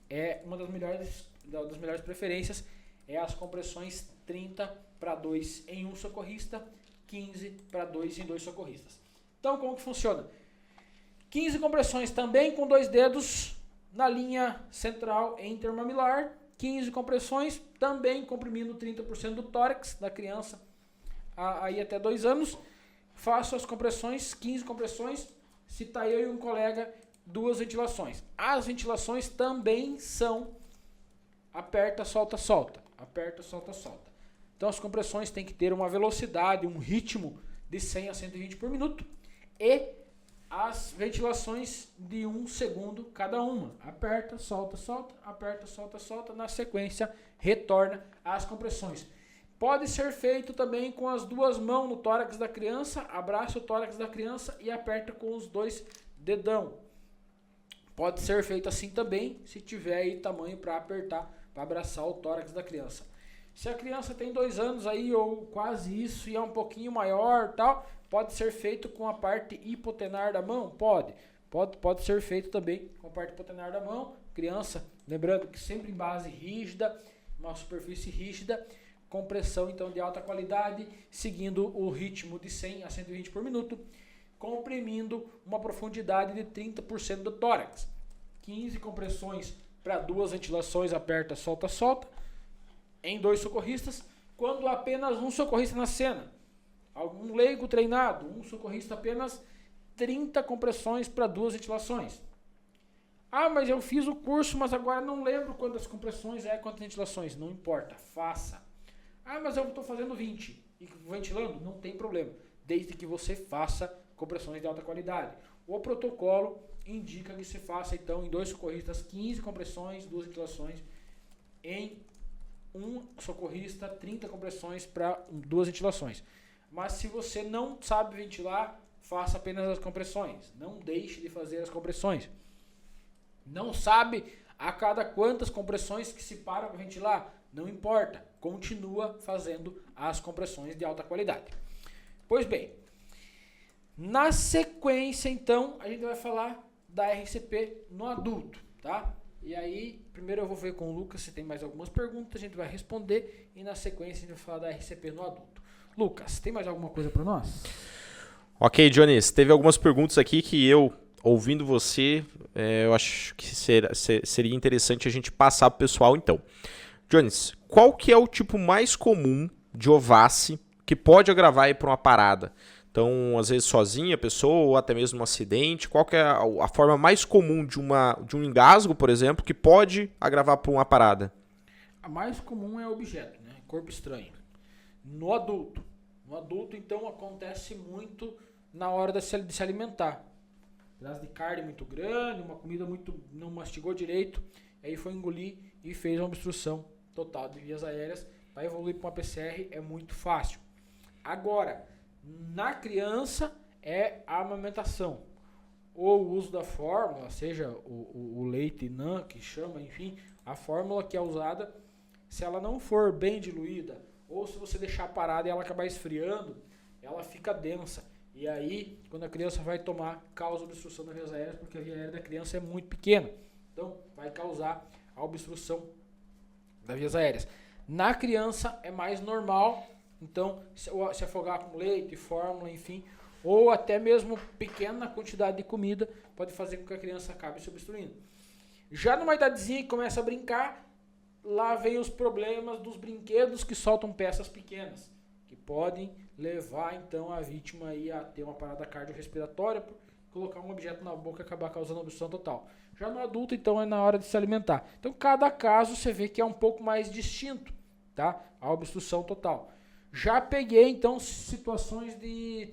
É uma das melhores preferências, é as compressões 30 para 2 em 1 socorrista, 15 para 2 em 2 socorristas. Então, como que funciona? 15 compressões também com 2 dedos na linha central intermamilar, 15 compressões também comprimindo 30% do tórax da criança aí até 2 anos. Faço as compressões, 15 compressões, se tá eu e um colega, 2 ventilações. As ventilações também são aperta, solta, solta. Aperta, solta, solta. Então as compressões têm que ter uma velocidade, um ritmo de 100 a 120 por minuto. E as ventilações de 1 segundo cada uma. Aperta, solta, solta, aperta, solta, solta. Na sequência, retorna às compressões. Pode ser feito também com as 2 mãos no tórax da criança. Abraça o tórax da criança e aperta com os 2 dedão. Pode ser feito assim também, se tiver aí tamanho para apertar, para abraçar o tórax da criança. Se a criança tem 2 anos aí, ou quase isso, e é um pouquinho maior, tal, pode ser feito com a parte hipotenar da mão? Pode ser feito também com a parte hipotenar da mão. Criança, lembrando que sempre em base rígida, uma superfície rígida, compressão então de alta qualidade, seguindo o ritmo de 100 a 120 por minuto, comprimindo uma profundidade de 30% do tórax. 15 compressões para 2 ventilações, aperta, solta, solta, em 2 socorristas, quando apenas um socorrista na cena. Algum leigo treinado, um socorrista apenas 30 compressões para 2 ventilações. Ah, mas eu fiz o curso, mas agora não lembro quantas compressões quantas ventilações. Não importa, faça. Ah, mas eu estou fazendo 20 e ventilando, não tem problema, desde que você faça compressões de alta qualidade. O protocolo indica que se faça então em 2 socorristas 15 compressões, 2 ventilações, em 1 socorrista 30 compressões para 2 ventilações. Mas se você não sabe ventilar, faça apenas as compressões. Não deixe de fazer as compressões. Não sabe a cada quantas compressões que se para para ventilar? Não importa. Continua fazendo as compressões de alta qualidade. Pois bem, na sequência, então, a gente vai falar da RCP no adulto, tá? E aí, primeiro eu vou ver com o Lucas se tem mais algumas perguntas, a gente vai responder e na sequência a gente vai falar da RCP no adulto. Lucas, tem mais alguma coisa para nós? Ok, Jones, teve algumas perguntas aqui que eu, ouvindo você, eu acho que seria interessante a gente passar para o pessoal então. Jones, qual que é o tipo mais comum de ováce que pode agravar para uma parada? Então, às vezes sozinha a pessoa ou até mesmo um acidente. Qual que é a forma mais comum de um engasgo, por exemplo, que pode agravar para uma parada? A mais comum é objeto, né? Corpo estranho. No adulto. No adulto, então, acontece muito na hora de se alimentar. Um pedaço de carne muito grande, uma comida não mastigou direito, aí foi engolir e fez uma obstrução total de vias aéreas. Para evoluir para uma PCR é muito fácil. Agora, na criança é a amamentação, ou o uso da fórmula, seja o leite NAN, que chama, enfim, a fórmula que é usada, se ela não for bem diluída, ou se você deixar parada e ela acabar esfriando, ela fica densa. E aí, quando a criança vai tomar, causa obstrução das vias aéreas, porque a via aérea da criança é muito pequena. Então, vai causar a obstrução das vias aéreas. Na criança é mais normal Então, se afogar com leite, fórmula, enfim, ou até mesmo pequena quantidade de comida pode fazer com que a criança acabe se obstruindo. Já numa idadezinha que começa a brincar, lá vem os problemas dos brinquedos que soltam peças pequenas, que podem levar então a vítima aí a ter uma parada cardiorrespiratória por colocar um objeto na boca e acabar causando obstrução total. Já no adulto, então, é na hora de se alimentar. Então, cada caso você vê que é um pouco mais distinto, tá? A obstrução total. Já peguei, então, situações de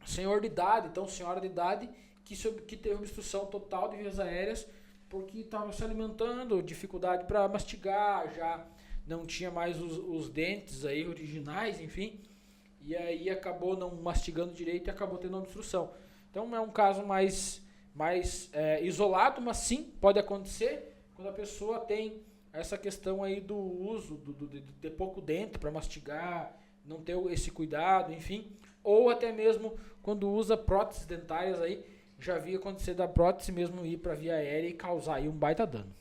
senhor de idade, então, senhora de idade, que teve obstrução total de vias aéreas, porque estava se alimentando, dificuldade para mastigar, já não tinha mais os dentes aí originais, enfim, e aí acabou não mastigando direito e acabou tendo obstrução. Então é um caso mais isolado, mas sim, pode acontecer quando a pessoa tem essa questão aí do uso de pouco dente para mastigar, não ter esse cuidado, enfim, ou até mesmo quando usa próteses dentárias aí, já vi acontecer da prótese mesmo ir para a via aérea e causar aí um baita dano.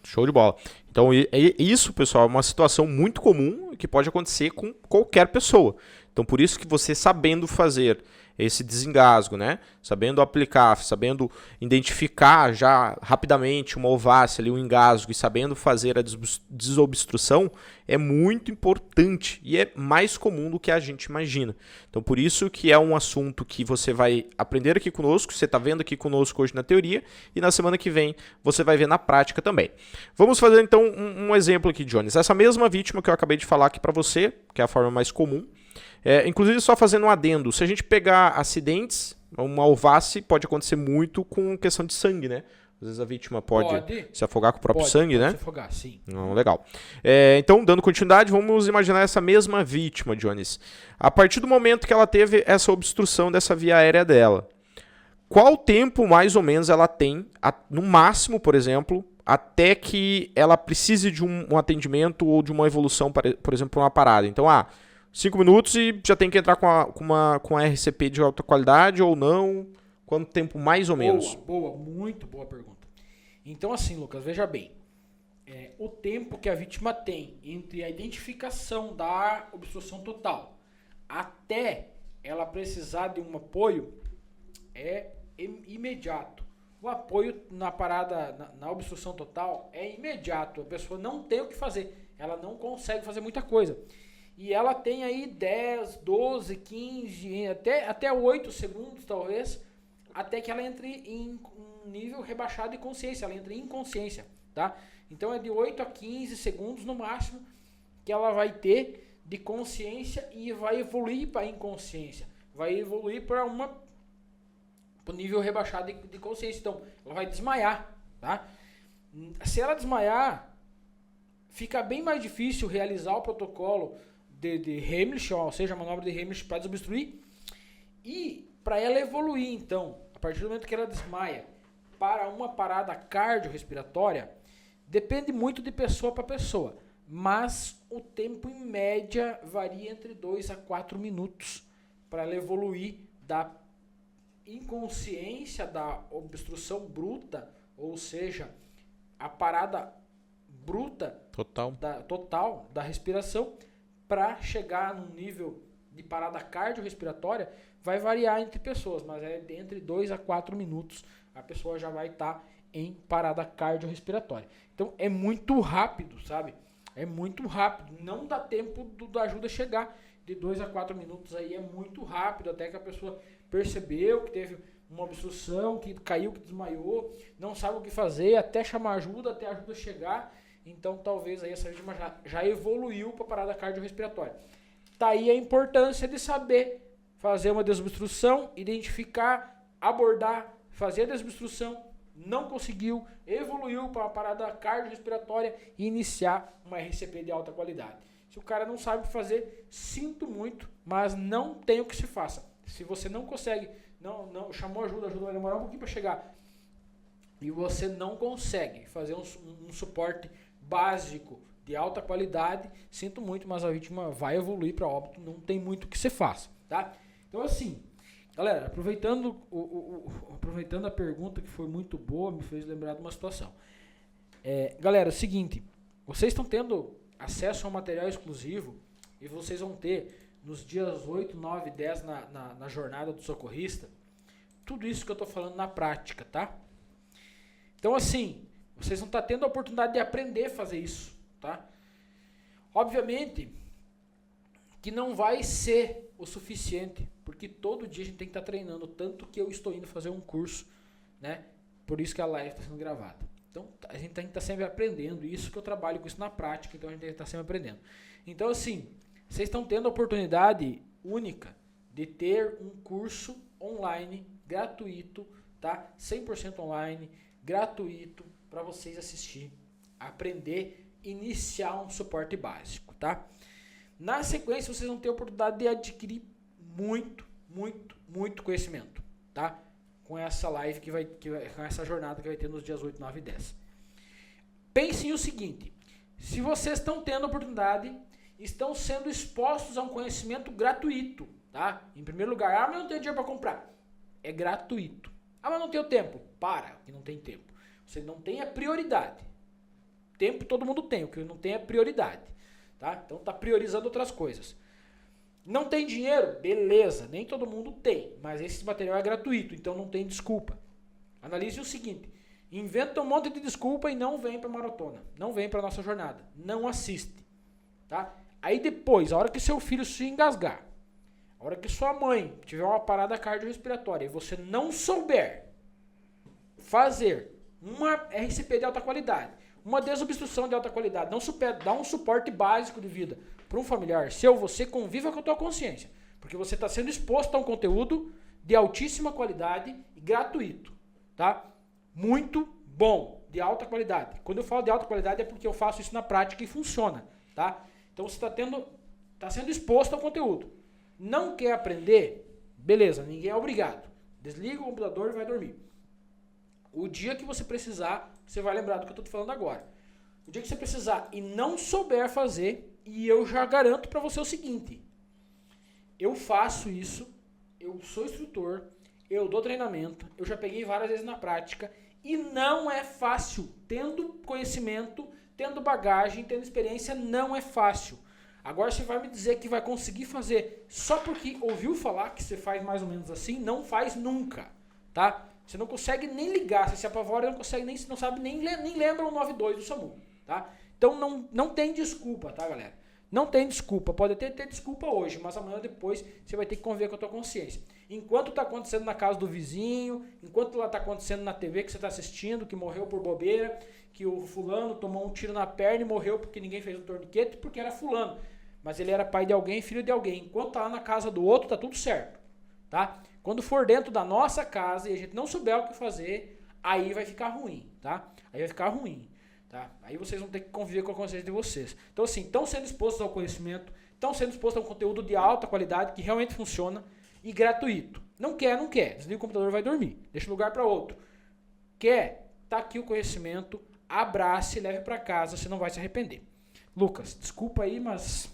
Show de bola. Então, isso, pessoal, é uma situação muito comum que pode acontecer com qualquer pessoa. Então, por isso que você sabendo fazer esse desengasgo, né? Sabendo aplicar, sabendo identificar já rapidamente uma ovácea, ali, um engasgo e sabendo fazer a desobstrução é muito importante e é mais comum do que a gente imagina. Então, por isso que é um assunto que você vai aprender aqui conosco, você está vendo aqui conosco hoje na teoria e na semana que vem você vai ver na prática também. Vamos fazer então um exemplo aqui, Jones. Essa mesma vítima que eu acabei de falar aqui para você, que é a forma mais comum, inclusive só fazendo um adendo, se a gente pegar acidentes, uma ovácea pode acontecer muito com questão de sangue, né? Às vezes a vítima pode se afogar com o próprio sangue, né? Pode se afogar, sim. Não, legal. Então, dando continuidade, vamos imaginar essa mesma vítima, Jones. A partir do momento que ela teve essa obstrução dessa via aérea dela, qual tempo mais ou menos ela tem, no máximo, por exemplo, até que ela precise de um atendimento ou de uma evolução, por exemplo, uma parada? Então, 5 minutos e já tem que entrar com a RCP de alta qualidade ou não? Quanto tempo mais ou menos? Boa, muito boa pergunta. Então assim, Lucas, veja bem. O tempo que a vítima tem entre a identificação da obstrução total até ela precisar de um apoio é imediato. O apoio na parada, na obstrução total é imediato. A pessoa não tem o que fazer. Ela não consegue fazer muita coisa. E ela tem aí 10, 12, 15, até 8 segundos, talvez, até que ela entre em um nível rebaixado de consciência, ela entra em inconsciência, tá? Então é de 8 a 15 segundos no máximo que ela vai ter de consciência e vai evoluir para inconsciência, vai evoluir para um nível rebaixado de consciência. Então ela vai desmaiar, tá? Se ela desmaiar, fica bem mais difícil realizar o protocolo de Heimlich, ou seja, a manobra de Heimlich para desobstruir. E para ela evoluir, então, a partir do momento que ela desmaia para uma parada cardiorrespiratória, depende muito de pessoa para pessoa, mas o tempo em média varia entre 2 a 4 minutos para ela evoluir da inconsciência da obstrução bruta, ou seja, a parada bruta total da respiração, para chegar num nível de parada cardiorrespiratória, vai variar entre pessoas, mas é entre 2 a 4 minutos a pessoa já vai estar em parada cardiorrespiratória. Então é muito rápido, sabe? É muito rápido, não dá tempo da ajuda chegar. De 2 a 4 minutos aí é muito rápido, até que a pessoa percebeu que teve uma obstrução, que caiu, que desmaiou, não sabe o que fazer, até chamar ajuda, até a ajuda chegar. Então talvez aí essa vítima já evoluiu para a parada cardiorrespiratória. Tá aí a importância de saber fazer uma desobstrução, identificar, abordar, fazer a desobstrução, não conseguiu, evoluiu para a parada cardiorrespiratória e iniciar uma RCP de alta qualidade. Se o cara não sabe fazer, sinto muito, mas não tem o que se faça. Se você não consegue, não chamou ajuda vai demorar um pouquinho para chegar, e você não consegue fazer um suporte básico de alta qualidade, sinto muito, mas a vítima vai evoluir para óbito, não tem muito o que se faça, tá? Então assim, galera, aproveitando a pergunta que foi muito boa, me fez lembrar de uma situação. Galera, é o seguinte, vocês estão tendo acesso a um material exclusivo e vocês vão ter nos dias 8, 9 e 10 na jornada do socorrista, tudo isso que eu estou falando na prática, tá? Então assim, vocês vão estar tendo a oportunidade de aprender a fazer isso, tá? Obviamente que não vai ser o suficiente, porque todo dia a gente tem que estar treinando, tanto que eu estou indo fazer um curso, né? Por isso que a live está sendo gravada. Então a gente tem que estar sempre aprendendo, isso que eu trabalho com isso na prática, então a gente tem que estar sempre aprendendo. Então assim, vocês estão tendo a oportunidade única de ter um curso online, gratuito, tá? 100% online, gratuito, para vocês assistir, aprender, iniciar um suporte básico, tá? Na sequência, vocês vão ter a oportunidade de adquirir muito conhecimento, tá? Com essa live com essa jornada que vai ter nos dias 8, 9 e 10. Pensem o seguinte, se vocês estão tendo a oportunidade, estão sendo expostos a um conhecimento gratuito, tá? Em primeiro lugar, mas não tenho dinheiro para comprar. É gratuito. Mas não tenho tempo. Para, que não tem tempo. Você não tem a prioridade. Tempo todo mundo tem, o que não tem é prioridade. Tá? Então tá priorizando outras coisas. Não tem dinheiro? Beleza, nem todo mundo tem. Mas esse material é gratuito, então não tem desculpa. Analise o seguinte. Inventa um monte de desculpa e não vem para maratona. Não vem para nossa jornada. Não assiste. Tá? Aí depois, a hora que seu filho se engasgar, a hora que sua mãe tiver uma parada cardiorrespiratória e você não souber fazer uma RCP de alta qualidade, uma desobstrução de alta qualidade, não dá um suporte básico de vida para um familiar seu, você conviva com a tua consciência, porque você está sendo exposto a um conteúdo de altíssima qualidade e gratuito, tá? Muito bom, de alta qualidade. Quando eu falo de alta qualidade é porque eu faço isso na prática e funciona, tá? Então você está sendo exposto ao conteúdo. Não quer aprender? Beleza, ninguém é obrigado. Desliga o computador e vai dormir. O dia que você precisar, você vai lembrar do que eu estou falando agora. O dia que você precisar e não souber fazer, e eu já garanto para você o seguinte, eu faço isso, eu sou instrutor, eu dou treinamento, eu já peguei várias vezes na prática, e não é fácil. Tendo conhecimento, tendo bagagem, tendo experiência, não é fácil. Agora você vai me dizer que vai conseguir fazer só porque ouviu falar que você faz mais ou menos assim? Não faz nunca, tá? Você não consegue nem ligar, você se apavora, não consegue nem, não sabe nem lembra o 92 do SAMU, tá? Então não tem desculpa, tá, galera? Não tem desculpa, pode até ter desculpa hoje, mas amanhã ou depois você vai ter que conviver com a tua consciência. Enquanto está acontecendo na casa do vizinho, enquanto lá está acontecendo na TV que você está assistindo, que morreu por bobeira, que o fulano tomou um tiro na perna e morreu porque ninguém fez um torniquete, porque era fulano. Mas ele era pai de alguém, filho de alguém. Enquanto tá lá na casa do outro, tá tudo certo, tá? Quando for dentro da nossa casa e a gente não souber o que fazer, aí vai ficar ruim, tá? Aí vai ficar ruim, tá? Aí vocês vão ter que conviver com a consciência de vocês. Então assim, estão sendo expostos ao conhecimento, estão sendo expostos a um conteúdo de alta qualidade que realmente funciona e gratuito. Não quer, desliga o computador e vai dormir. Deixa lugar para outro. Quer? Tá aqui o conhecimento, abrace, leve para casa, você não vai se arrepender. Lucas, desculpa aí, mas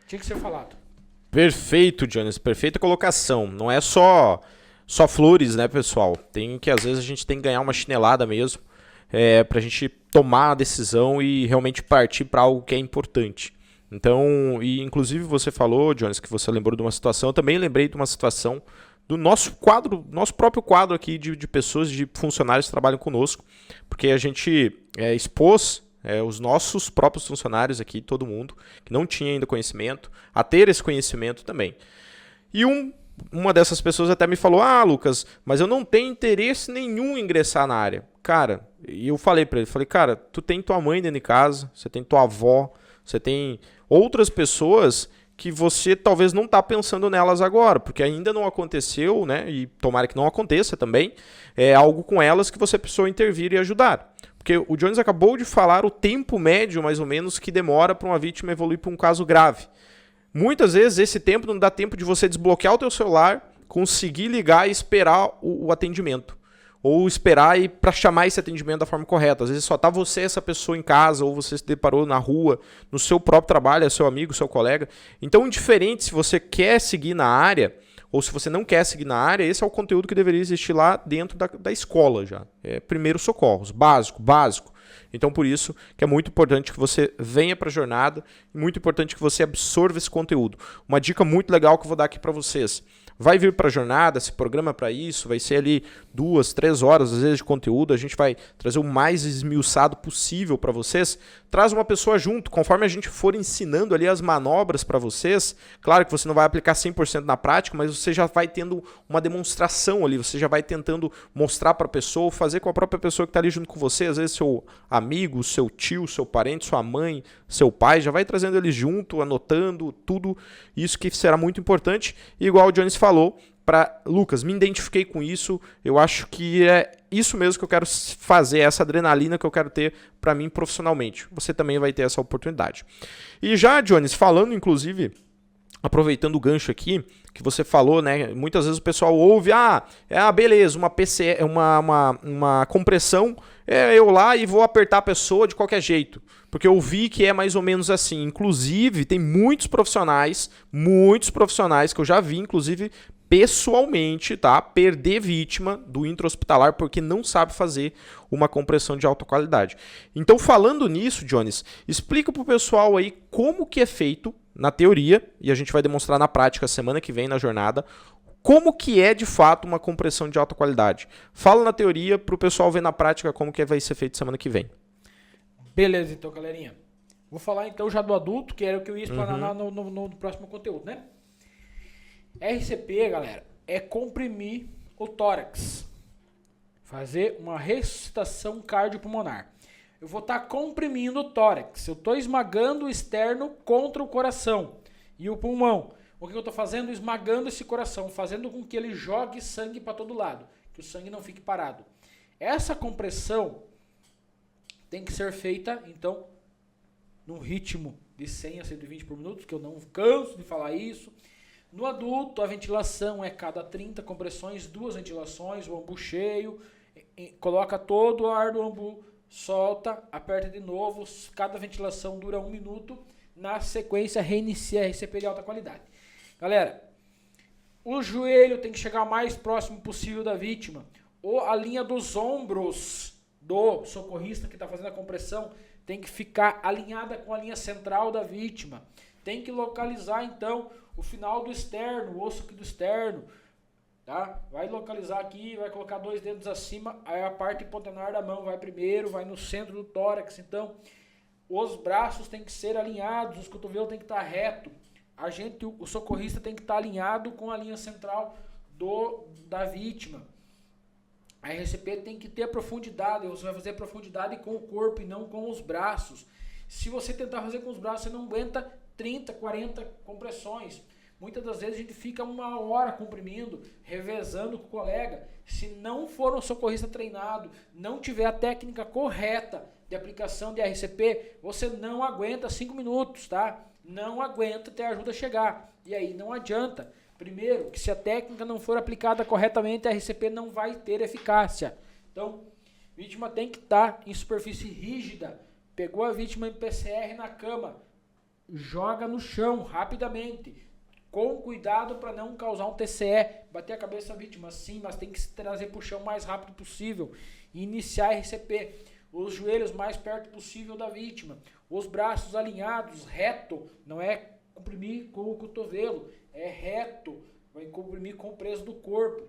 tinha que ser falado. Perfeito, Jones. Perfeita colocação. Não é só flores, né, pessoal? Tem que, às vezes, a gente tem que ganhar uma chinelada mesmo pra gente tomar a decisão e realmente partir para algo que é importante. Então, e inclusive você falou, Jones, que você lembrou de uma situação. Eu também lembrei de uma situação do nosso próprio quadro aqui de pessoas, de funcionários que trabalham conosco, porque a gente expôs os nossos próprios funcionários aqui, todo mundo, que não tinha ainda conhecimento, a ter esse conhecimento também. E uma dessas pessoas até me falou, Lucas, mas eu não tenho interesse nenhum em ingressar na área. Cara, e eu falei para ele, cara, tu tem tua mãe dentro de casa, você tem tua avó, você tem outras pessoas que você talvez não está pensando nelas agora, porque ainda não aconteceu, né? E tomara que não aconteça também, algo com elas que você precisou intervir e ajudar. Porque o Jones acabou de falar o tempo médio, mais ou menos, que demora para uma vítima evoluir para um caso grave. Muitas vezes esse tempo não dá tempo de você desbloquear o teu celular, conseguir ligar e esperar o atendimento. Ou esperar para chamar esse atendimento da forma correta. Às vezes só está você, essa pessoa em casa, ou você se deparou na rua, no seu próprio trabalho, é seu amigo, seu colega. Então, indiferente se você quer seguir na área, ou se você não quer seguir na área, esse é o conteúdo que deveria existir lá dentro da escola já. Primeiros socorros, básico. Então, por isso que é muito importante que você venha para a jornada e muito importante que você absorva esse conteúdo. Uma dica muito legal que eu vou dar aqui para vocês. Vai vir para a jornada, se programa para isso, vai ser ali 2, 3 horas às vezes de conteúdo, a gente vai trazer o mais esmiuçado possível para vocês. Traz uma pessoa junto, conforme a gente for ensinando ali as manobras para vocês, claro que você não vai aplicar 100% na prática, mas você já vai tendo uma demonstração ali, você já vai tentando mostrar para a pessoa, fazer com a própria pessoa que está ali junto com você, às vezes seu amigo, seu tio, seu parente, sua mãe, seu pai, já vai trazendo ele junto, anotando tudo, isso que será muito importante. E igual o Jones falou, para Lucas, me identifiquei com isso, eu acho que é isso mesmo que eu quero fazer, essa adrenalina que eu quero ter para mim profissionalmente. Você também vai ter essa oportunidade. E já, Jones, falando inclusive, aproveitando o gancho aqui, que você falou, né? Muitas vezes o pessoal ouve, beleza, uma PC, uma compressão, eu lá e vou apertar a pessoa de qualquer jeito. Porque eu vi que é mais ou menos assim. Inclusive, tem muitos profissionais que eu já vi, inclusive, pessoalmente, tá? Perder vítima do intra-hospitalar porque não sabe fazer uma compressão de alta qualidade. Então, falando nisso, Jones, explica pro pessoal aí como que é feito na teoria, e a gente vai demonstrar na prática semana que vem na jornada, como que é de fato uma compressão de alta qualidade. Fala na teoria pro pessoal ver na prática como que vai ser feito semana que vem. Beleza, então, galerinha. Vou falar então já do adulto, que era o que eu ia explanar no próximo conteúdo, né? RCP, galera, é comprimir o tórax. Fazer uma ressuscitação cardiopulmonar. Eu vou estar comprimindo o tórax. Eu estou esmagando o externo contra o coração e o pulmão. O que eu estou fazendo? Esmagando esse coração, fazendo com que ele jogue sangue para todo lado, que o sangue não fique parado. Essa compressão tem que ser feita, então, num ritmo de 100 a 120 por minuto, que eu não canso de falar isso. No adulto, a ventilação é cada 30 compressões, 2 ventilações, o ambu cheio, coloca todo o ar do ambu, solta, aperta de novo, cada ventilação dura 1 minuto, na sequência reinicia a RCP de alta qualidade. Galera, o joelho tem que chegar o mais próximo possível da vítima, ou a linha dos ombros do socorrista que está fazendo a compressão tem que ficar alinhada com a linha central da vítima. Tem que localizar, então, o final do externo, o osso aqui do externo, tá? Vai localizar aqui, vai colocar 2 dedos acima, aí a parte hipotenar da mão vai primeiro, vai no centro do tórax. Então, os braços têm que ser alinhados, os cotovelos têm que estar reto. O socorrista tem que estar alinhado com a linha central da vítima. A RCP tem que ter profundidade, você vai fazer profundidade com o corpo e não com os braços. Se você tentar fazer com os braços, você não aguenta 30, 40 compressões. Muitas das vezes a gente fica 1 hora comprimindo, revezando com o colega. Se não for um socorrista treinado, não tiver a técnica correta de aplicação de RCP, você não aguenta 5 minutos, tá? Não aguenta até a ajuda chegar. E aí não adianta. Primeiro, que se a técnica não for aplicada corretamente, a RCP não vai ter eficácia. Então, a vítima tem que estar em superfície rígida. Pegou a vítima em PCR na cama, joga no chão rapidamente, com cuidado para não causar um TCE, bater a cabeça da vítima, sim, mas tem que se trazer para o chão o mais rápido possível, iniciar a RCP, os joelhos mais perto possível da vítima, os braços alinhados, reto, não é comprimir com o cotovelo, é reto, vai comprimir com o peso do corpo.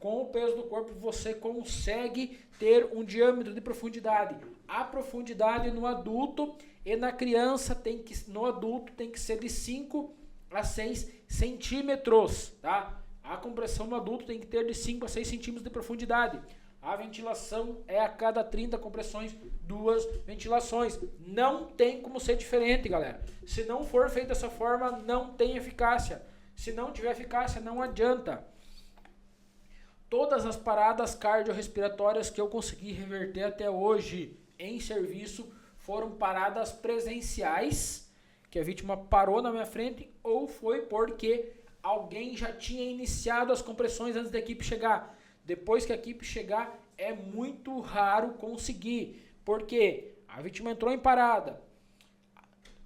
Com o peso do corpo você consegue ter um diâmetro de profundidade. A profundidade no adulto e na criança no adulto tem que ser de 5 a 6 centímetros, tá? A compressão no adulto tem que ter de 5 a 6 centímetros de profundidade. A ventilação é a cada 30 compressões, 2 ventilações. Não tem como ser diferente, galera. Se não for feito dessa forma, não tem eficácia. Se não tiver eficácia, não adianta. Todas as paradas cardiorrespiratórias que eu consegui reverter até hoje em serviço foram paradas presenciais, que a vítima parou na minha frente, ou foi porque alguém já tinha iniciado as compressões antes da equipe chegar. Depois que a equipe chegar, é muito raro conseguir, porque a vítima entrou em parada,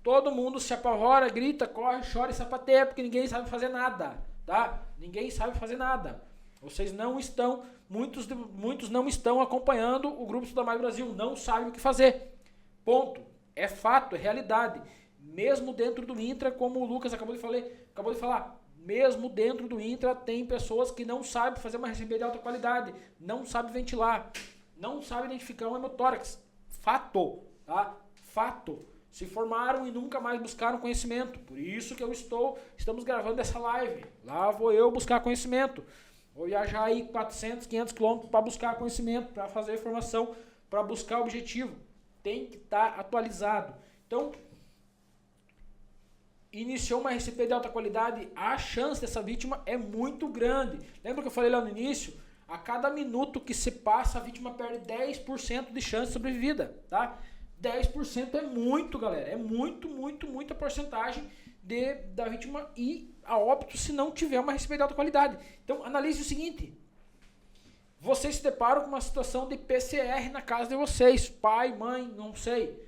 todo mundo se apavora, grita, corre, chora e sapateia, porque ninguém sabe fazer nada, tá? Ninguém sabe fazer nada. Vocês não estão muitos não estão acompanhando o Grupo Estuda Mais Brasil, não sabem o que fazer. Ponto. É fato, é realidade. Mesmo dentro do Intra, como o Lucas acabou de falar, mesmo dentro do Intra tem pessoas que não sabem fazer uma RCP de alta qualidade, não sabem ventilar, não sabem identificar um hemotórax. Fato, tá? Fato. Se formaram e nunca mais buscaram conhecimento. Por isso que estamos gravando essa live. Lá vou eu buscar conhecimento. Vou viajar aí 400, 500 quilômetros para buscar conhecimento, para fazer formação, para buscar objetivo. Tem que estar atualizado. Então, iniciou uma RCP de alta qualidade, a chance dessa vítima é muito grande. Lembra que eu falei lá no início? A cada minuto que se passa, a vítima perde 10% de chance de sobrevivida, tá? 10% é muito, galera. É muita porcentagem da vítima ir a óbito se não tiver uma RCP de alta qualidade. Então, analise o seguinte. Vocês se deparam com uma situação de PCR na casa de vocês. Pai, mãe, não sei.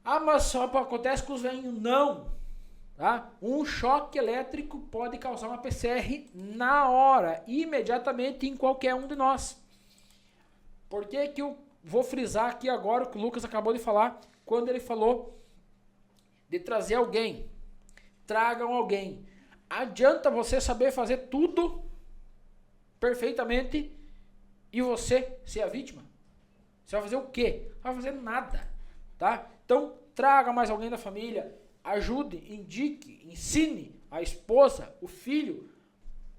Ah, mas só acontece com os velhinhos. Não. Tá? Um choque elétrico pode causar uma PCR na hora, imediatamente em qualquer um de nós. Por que eu vou frisar aqui agora o que o Lucas acabou de falar, quando ele falou de trazer alguém? Tragam alguém. Adianta você saber fazer tudo perfeitamente e você ser a vítima? Você vai fazer o quê? Não vai fazer nada. Tá? Então, traga mais alguém da família. Ajude, indique, ensine a esposa, o filho,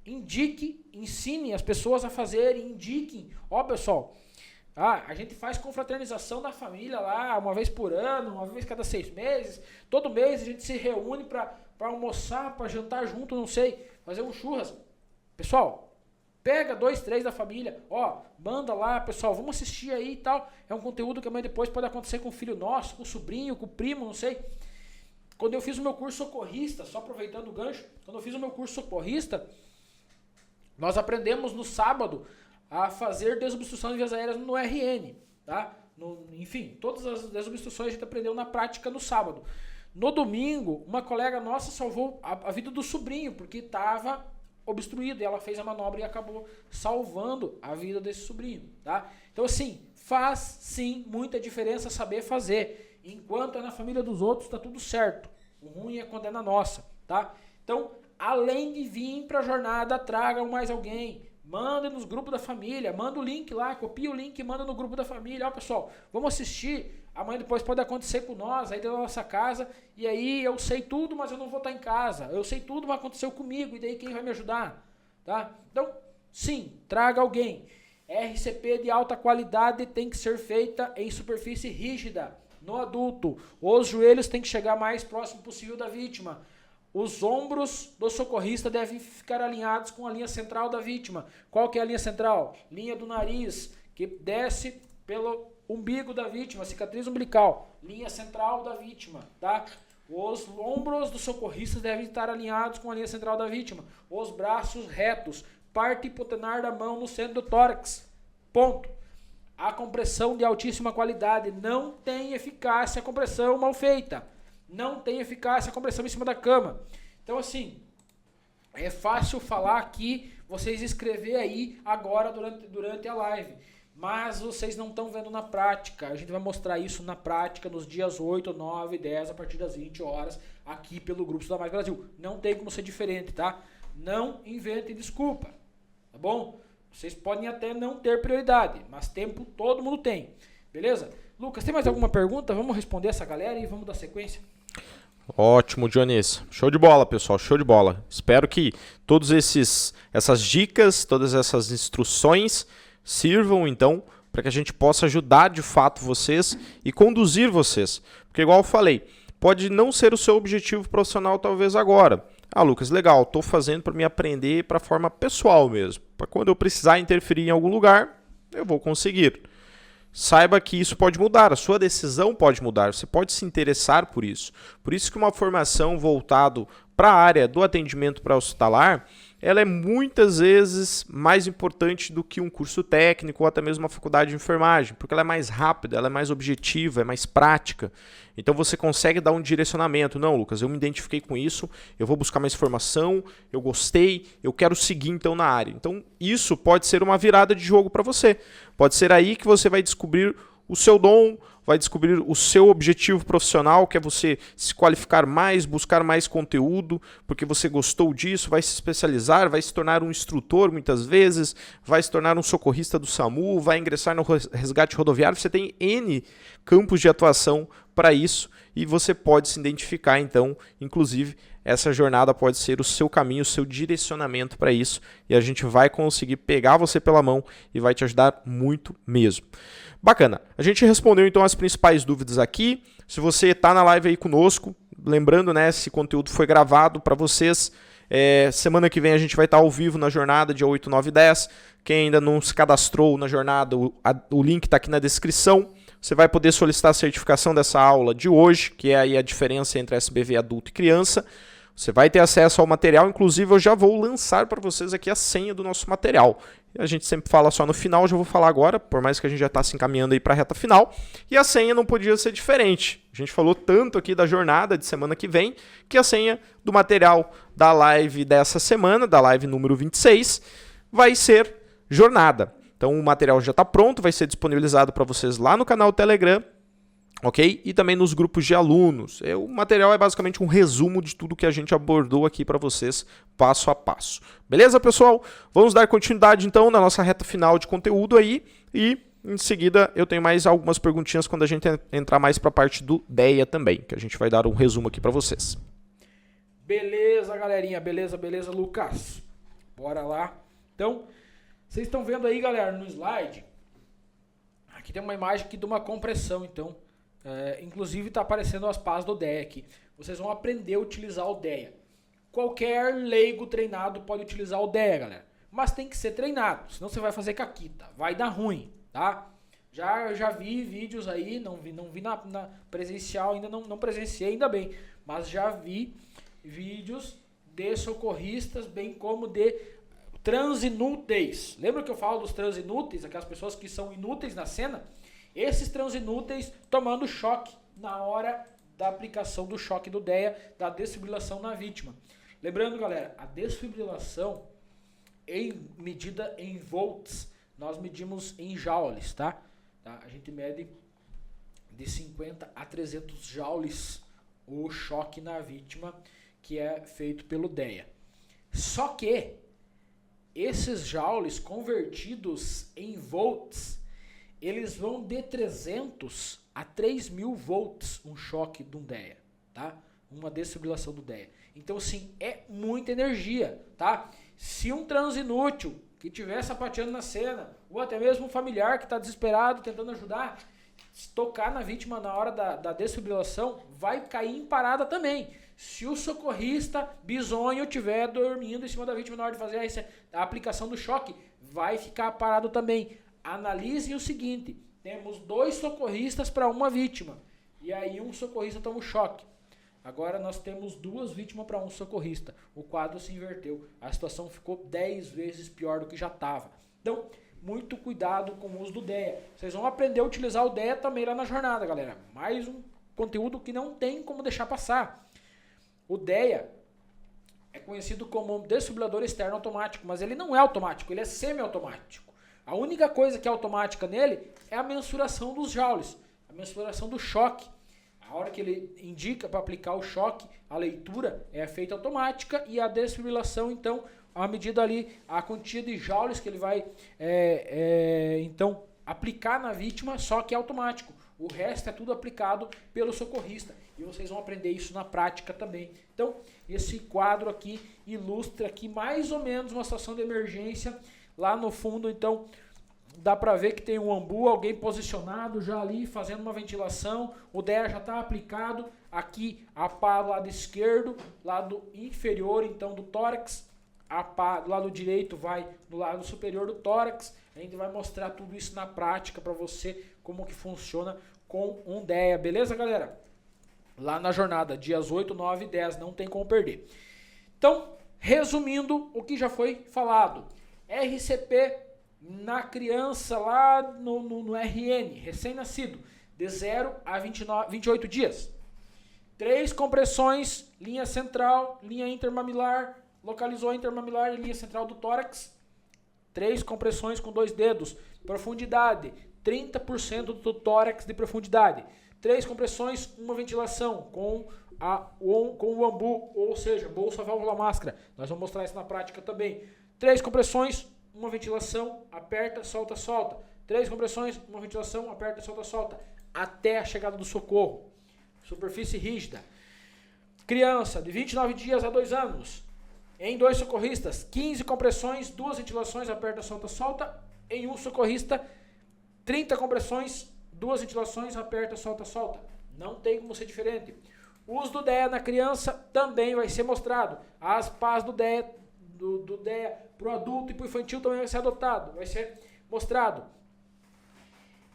indique, ensine as pessoas a fazerem, indiquem. Ó, pessoal, a gente faz confraternização da família lá, uma vez por ano, uma vez cada 6 meses. Todo mês a gente se reúne para almoçar, para jantar junto, não sei, fazer um churras. Pessoal, pega 2, 3 da família, ó, manda lá, pessoal, vamos assistir aí e tal. É um conteúdo que amanhã depois pode acontecer com o filho nosso, com o sobrinho, com o primo, não sei. Quando eu fiz o meu curso socorrista, só aproveitando o gancho, quando eu fiz o meu curso socorrista, nós aprendemos no sábado a fazer desobstrução de vias aéreas no RN, tá? Enfim, todas as desobstruções a gente aprendeu na prática no sábado. No domingo, uma colega nossa salvou a vida do sobrinho, porque estava obstruído, e ela fez a manobra e acabou salvando a vida desse sobrinho, tá? Então assim, faz sim muita diferença saber fazer. Enquanto é na família dos outros, tá tudo certo. O ruim é quando é na nossa, tá? Então, além de vir pra jornada, tragam mais alguém. Manda nos grupos da família, manda o link lá, copia o link e manda no grupo da família. Ó, pessoal, vamos assistir. Amanhã depois pode acontecer com nós, aí da nossa casa. E aí eu sei tudo, mas eu não vou estar em casa. Eu sei tudo, mas aconteceu comigo. E daí quem vai me ajudar? Tá? Então, sim, traga alguém. RCP de alta qualidade tem que ser feita em superfície rígida. No adulto, os joelhos têm que chegar mais próximo possível da vítima. Os ombros do socorrista devem ficar alinhados com a linha central da vítima. Qual que é a linha central? Linha do nariz, que desce pelo umbigo da vítima, cicatriz umbilical. Linha central da vítima, tá? Os ombros do socorrista devem estar alinhados com a linha central da vítima. Os braços retos, parte hipotenar da mão no centro do tórax. Ponto. A compressão de altíssima qualidade não tem eficácia a compressão mal feita. Não tem eficácia a compressão em cima da cama. Então assim, é fácil falar aqui, vocês escrever aí agora durante a live. Mas vocês não estão vendo na prática. A gente vai mostrar isso na prática nos dias 8, 9, 10, a partir das 20 horas, aqui pelo Grupo Estuda Mais Brasil. Não tem como ser diferente, tá? Não inventem desculpa, tá bom? Vocês podem até não ter prioridade, mas tempo todo mundo tem. Beleza? Lucas, tem mais alguma pergunta? Vamos responder essa galera e vamos dar sequência? Ótimo, Dionísio. Show de bola, pessoal. Show de bola. Espero que todas essas dicas, todas essas instruções sirvam, então, para que a gente possa ajudar de fato vocês e conduzir vocês. Porque, igual eu falei, pode não ser o seu objetivo profissional talvez agora. Ah, Lucas, legal, estou fazendo para me aprender para forma pessoal mesmo. Para quando eu precisar interferir em algum lugar, eu vou conseguir. Saiba que isso pode mudar, a sua decisão pode mudar, você pode se interessar por isso. Por isso que uma formação voltada para a área do atendimento para hospitalar, ela é muitas vezes mais importante do que um curso técnico ou até mesmo uma faculdade de enfermagem, porque ela é mais rápida, ela é mais objetiva, é mais prática. Então você consegue dar um direcionamento. Não, Lucas, eu me identifiquei com isso, eu vou buscar mais informação, eu gostei, eu quero seguir então na área. Então isso pode ser uma virada de jogo para você. Pode ser aí que você vai descobrir o seu dom, vai descobrir o seu objetivo profissional, que é você se qualificar mais, buscar mais conteúdo, porque você gostou disso, vai se especializar, vai se tornar um instrutor muitas vezes, vai se tornar um socorrista do SAMU, vai ingressar no resgate rodoviário. Você tem N campos de atuação para isso e você pode se identificar, então, inclusive, essa jornada pode ser o seu caminho, o seu direcionamento para isso, e a gente vai conseguir pegar você pela mão e vai te ajudar muito mesmo. Bacana, a gente respondeu então as principais dúvidas aqui. Se você está na live aí conosco, lembrando, né, esse conteúdo foi gravado para vocês. Semana que vem a gente vai estar ao vivo na jornada, dia 8, 9 e 10. Quem ainda não se cadastrou na jornada, o link está aqui na descrição. Você vai poder solicitar a certificação dessa aula de hoje, que é aí a diferença entre SBV adulto e criança. Você vai ter acesso ao material, inclusive eu já vou lançar para vocês aqui a senha do nosso material. A gente sempre fala só no final, já vou falar agora, por mais que a gente já está se encaminhando aí para a reta final. E a senha não podia ser diferente. A gente falou tanto aqui da jornada de semana que vem, que a senha do material da live dessa semana, da live número 26, vai ser jornada. Então o material já está pronto, vai ser disponibilizado para vocês lá no canal Telegram, ok? E também nos grupos de alunos. O material é basicamente um resumo de tudo que a gente abordou aqui para vocês, passo a passo. Beleza, pessoal? Vamos dar continuidade então na nossa reta final de conteúdo aí e em seguida eu tenho mais algumas perguntinhas quando a gente entrar mais para a parte do DEA também, que a gente vai dar um resumo aqui para vocês. Beleza, galerinha. Beleza, Lucas. Bora lá. Então, vocês estão vendo aí, galera, no slide. Aqui tem uma imagem aqui de uma compressão, então. Inclusive está aparecendo as pás do DEA aqui. Vocês vão aprender a utilizar o DEA. Qualquer leigo treinado pode utilizar o DEA, galera. Mas tem que ser treinado, senão você vai fazer caquita. Vai dar ruim, tá? Já vi vídeos aí, não vi na presencial, ainda não presenciei, ainda bem. Mas já vi vídeos de socorristas, bem como de transinúteis. Lembra que eu falo dos transinúteis? Aquelas pessoas que são inúteis na cena? Esses transinúteis tomando choque na hora da aplicação do choque do DEA, da desfibrilação na vítima. Lembrando, galera, a desfibrilação medida em volts, nós medimos em joules, tá? A gente mede de 50 a 300 joules o choque na vítima, que é feito pelo DEA. Só que esses joules convertidos em volts, eles vão de 300 a 3.000 volts um choque de um DEA, tá? Uma desfibrilação do DEA. Então, sim, é muita energia, tá? Se um transinútil que estiver sapateando na cena, ou até mesmo um familiar que está desesperado, tentando ajudar, tocar na vítima na hora da desfibrilação, vai cair em parada também. Se o socorrista bisonho estiver dormindo em cima da vítima na hora de fazer a aplicação do choque, vai ficar parado também. Analisem o seguinte, temos 2 socorristas para uma vítima, e aí um socorrista toma o choque. Agora nós temos 2 vítimas para um socorrista. O quadro se inverteu. A situação ficou 10 vezes pior do que já estava. Então, muito cuidado com o uso do DEA. Vocês vão aprender a utilizar o DEA também lá na jornada, galera. Mais um conteúdo que não tem como deixar passar. O DEA é conhecido como desfibrilador externo automático, mas ele não é automático, ele é semi-automático. A única coisa que é automática nele é a mensuração dos joules, a mensuração do choque. A hora que ele indica para aplicar o choque, a leitura é feita automática e a desfibrilação, então, a medida ali, a quantia de joules que ele vai, então, aplicar na vítima, só que é automático. O resto é tudo aplicado pelo socorrista. E vocês vão aprender isso na prática também. Então, esse quadro aqui ilustra aqui mais ou menos uma situação de emergência. Lá no fundo, então, dá para ver que tem um ambu, alguém posicionado já ali, fazendo uma ventilação. O DEA já está aplicado. Aqui, a pá do lado esquerdo, lado inferior, então, do tórax. A pá do lado direito vai do lado superior do tórax. A gente vai mostrar tudo isso na prática para você, como que funciona com um DEA. Beleza, galera? Lá na jornada, dias 8, 9 e 10, não tem como perder. Então, resumindo o que já foi falado. RCP na criança lá no RN, recém-nascido, de 0 a 28 dias. 3 compressões, linha central, linha intermamilar, localizou a intermamilar e linha central do tórax. 3 compressões com 2 dedos, profundidade, 30% do tórax de profundidade. 3 compressões, uma ventilação com o ambu, ou seja, bolsa, válvula, máscara. Nós vamos mostrar isso na prática também. 3 compressões, uma ventilação, aperta, solta, solta. 3 compressões, uma ventilação, aperta, solta, solta. Até a chegada do socorro. Superfície rígida. Criança de 29 dias a 2 anos. Em 2 socorristas, 15 compressões, 2 ventilações, aperta, solta, solta. Em 1 socorrista, 30 compressões, 2 ventilações, aperta, solta, solta. Não tem como ser diferente. O uso do DEA na criança também vai ser mostrado. As PAs do DEA, do DEA para o adulto e para o infantil também vai ser adotado, vai ser mostrado.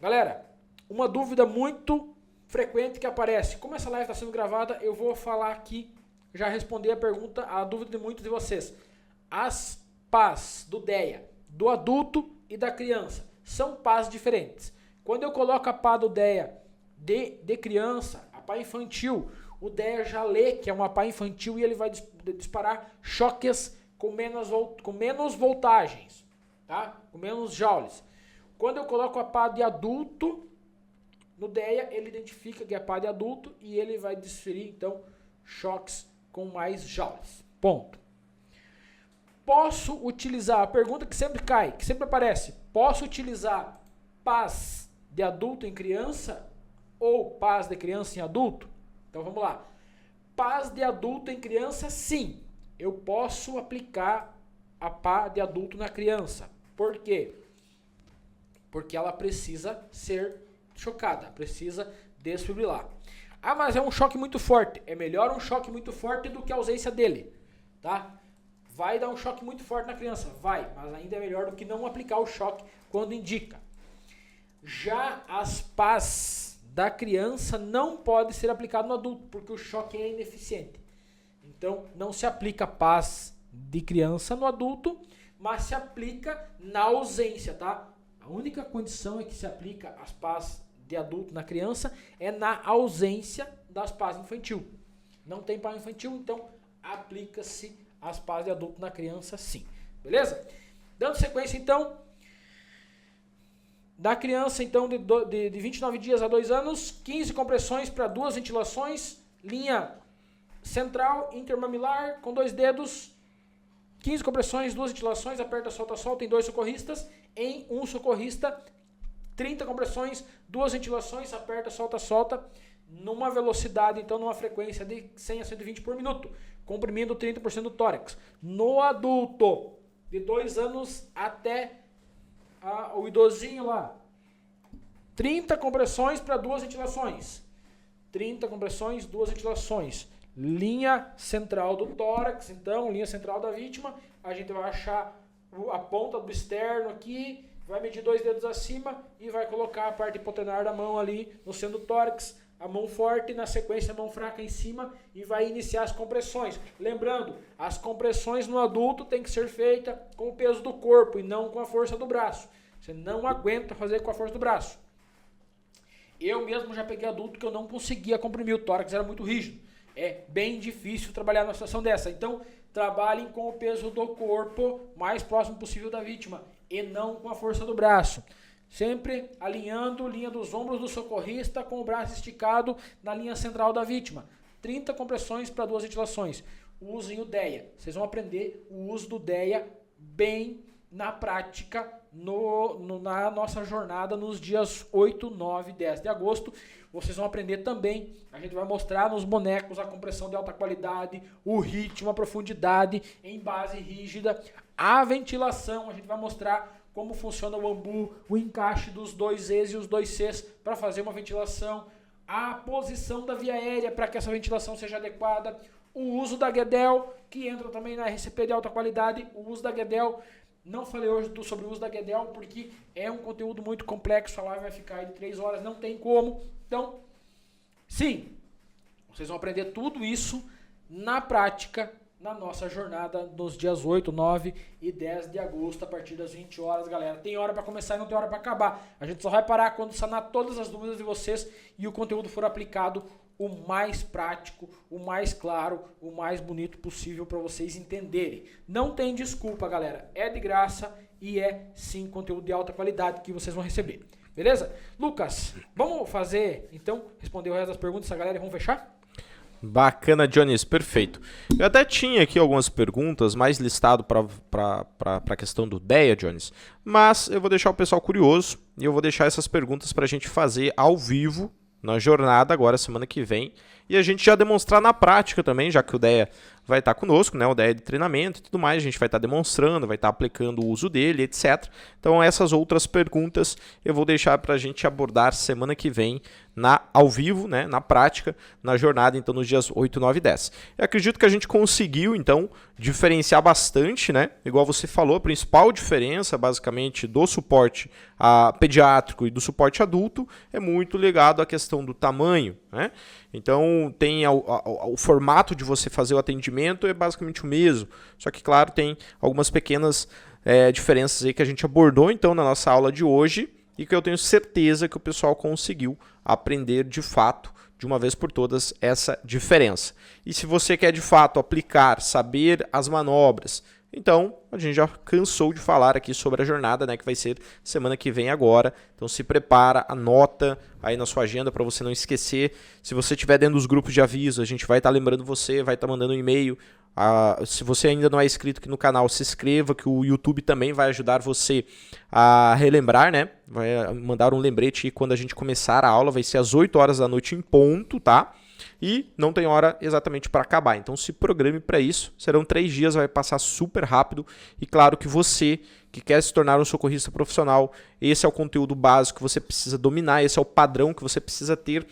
Galera, uma dúvida muito frequente que aparece. Como essa live está sendo gravada, eu vou falar aqui, já responder a pergunta, a dúvida de muitos de vocês. As PAs do DEA, do adulto e da criança, são PAs diferentes. Quando eu coloco a PA do DEA de criança, a PA infantil, o DEA já lê que é uma PA infantil e ele vai disparar choques com menos voltagens, tá? Com menos joules. Quando eu coloco a PA de adulto no DEA, ele identifica que é a PA de adulto e ele vai desferir, então, choques com mais joules. Ponto. Posso utilizar, a pergunta que sempre cai, que sempre aparece, posso utilizar PAs de adulto em criança ou PAs de criança em adulto? Então vamos lá. PAs de adulto em criança, sim. Eu posso aplicar a PA de adulto na criança. Por quê? Porque ela precisa ser chocada, precisa desfibrilar. Ah, mas é um choque muito forte. É melhor um choque muito forte do que a ausência dele, tá? Vai dar um choque muito forte na criança? Vai, mas ainda é melhor do que não aplicar o choque quando indica. Já as PAs da criança não pode ser aplicado no adulto, porque o choque é ineficiente. Então, não se aplica PAs de criança no adulto, mas se aplica na ausência, tá? A única condição é que se aplica as PAs de adulto na criança é na ausência das PAs infantil. Não tem PA infantil, então aplica-se as PAs de adulto na criança, sim. Beleza? Dando sequência, então, da criança, então, de 29 dias a 2 anos, 15 compressões para 2 ventilações, linha central, intermamilar, com 2 dedos, 15 compressões, 2 ventilações, aperta, solta, solta em 2 socorristas, em 1 socorrista, 30 compressões, 2 ventilações, aperta, solta, solta, numa velocidade, então, numa frequência de 100 a 120 por minuto, comprimindo 30% do tórax. No adulto, de 2 anos até o idosinho lá, 30 compressões para 2 ventilações. 30 compressões, 2 ventilações. Linha central do tórax, então, linha central da vítima. A gente vai achar a ponta do externo aqui, vai medir 2 dedos acima e vai colocar a parte hipotenar da mão ali no centro do tórax. A mão forte, na sequência a mão fraca em cima e vai iniciar as compressões. Lembrando, as compressões no adulto tem que ser feita com o peso do corpo e não com a força do braço. Você não aguenta fazer com a força do braço. Eu mesmo já peguei adulto que eu não conseguia comprimir, o tórax era muito rígido. É bem difícil trabalhar numa situação dessa. Então, trabalhem com o peso do corpo mais próximo possível da vítima e não com a força do braço. Sempre alinhando linha dos ombros do socorrista com o braço esticado na linha central da vítima. 30 compressões para 2 ventilações. Usem o DEA. Vocês vão aprender o uso do DEA bem na prática na nossa jornada nos dias 8, 9 e 10 de agosto. Vocês vão aprender também, a gente vai mostrar nos bonecos a compressão de alta qualidade, o ritmo, a profundidade em base rígida, a ventilação, a gente vai mostrar como funciona o ambu, o encaixe dos 2 E's e os 2 C's para fazer uma ventilação, a posição da via aérea para que essa ventilação seja adequada, o uso da Guedel, que entra também na RCP de alta qualidade, o uso da Guedel. Não falei hoje sobre o uso da Guedel porque é um conteúdo muito complexo, a live vai ficar aí de 3 horas, não tem como. Então, sim, vocês vão aprender tudo isso na prática na nossa jornada nos dias 8, 9 e 10 de agosto, a partir das 20 horas, galera. Tem hora para começar e não tem hora para acabar. A gente só vai parar quando sanar todas as dúvidas de vocês e o conteúdo for aplicado o mais prático, o mais claro, o mais bonito possível para vocês entenderem. Não tem desculpa, galera. É de graça e é sim conteúdo de alta qualidade que vocês vão receber. Beleza? Lucas, vamos fazer, então, responder o resto das perguntas dessa galera e vamos fechar? Bacana, Jones, perfeito. Eu até tinha aqui algumas perguntas mais listado para a questão do DEA, Jones, mas eu vou deixar o pessoal curioso e eu vou deixar essas perguntas para a gente fazer ao vivo na jornada agora, semana que vem, e a gente já demonstrar na prática também, já que o DEA vai estar conosco, né, o DEA de treinamento e tudo mais, a gente vai estar demonstrando, vai estar aplicando o uso dele, etc. Então essas outras perguntas eu vou deixar para a gente abordar semana que vem ao vivo, né, na prática, na jornada, então nos dias 8, 9 e 10. Eu acredito que a gente conseguiu, então, diferenciar bastante, né, igual você falou, a principal diferença, basicamente, do suporte pediátrico e do suporte adulto é muito ligado à questão do tamanho, né? Então, tem o formato de você fazer o atendimento é basicamente o mesmo, só que, claro, tem algumas pequenas diferenças aí que a gente abordou, então, na nossa aula de hoje e que eu tenho certeza que o pessoal conseguiu aprender de fato, de uma vez por todas, essa diferença. E se você quer, de fato, aplicar, saber as manobras, então, a gente já cansou de falar aqui sobre a jornada, né, que vai ser semana que vem agora. Então, se prepara, anota aí na sua agenda para você não esquecer. Se você estiver dentro dos grupos de aviso, a gente vai estar lembrando você, vai estar mandando um e-mail. Se você ainda não é inscrito aqui no canal, se inscreva, que o YouTube também vai ajudar você a relembrar, né? Vai mandar um lembrete aí quando a gente começar a aula, vai ser às 8 horas da noite em ponto, tá? E não tem hora exatamente para acabar, então se programe para isso. Serão 3 dias, vai passar super rápido. E claro que você que quer se tornar um socorrista profissional, esse é o conteúdo básico que você precisa dominar, esse é o padrão que você precisa ter.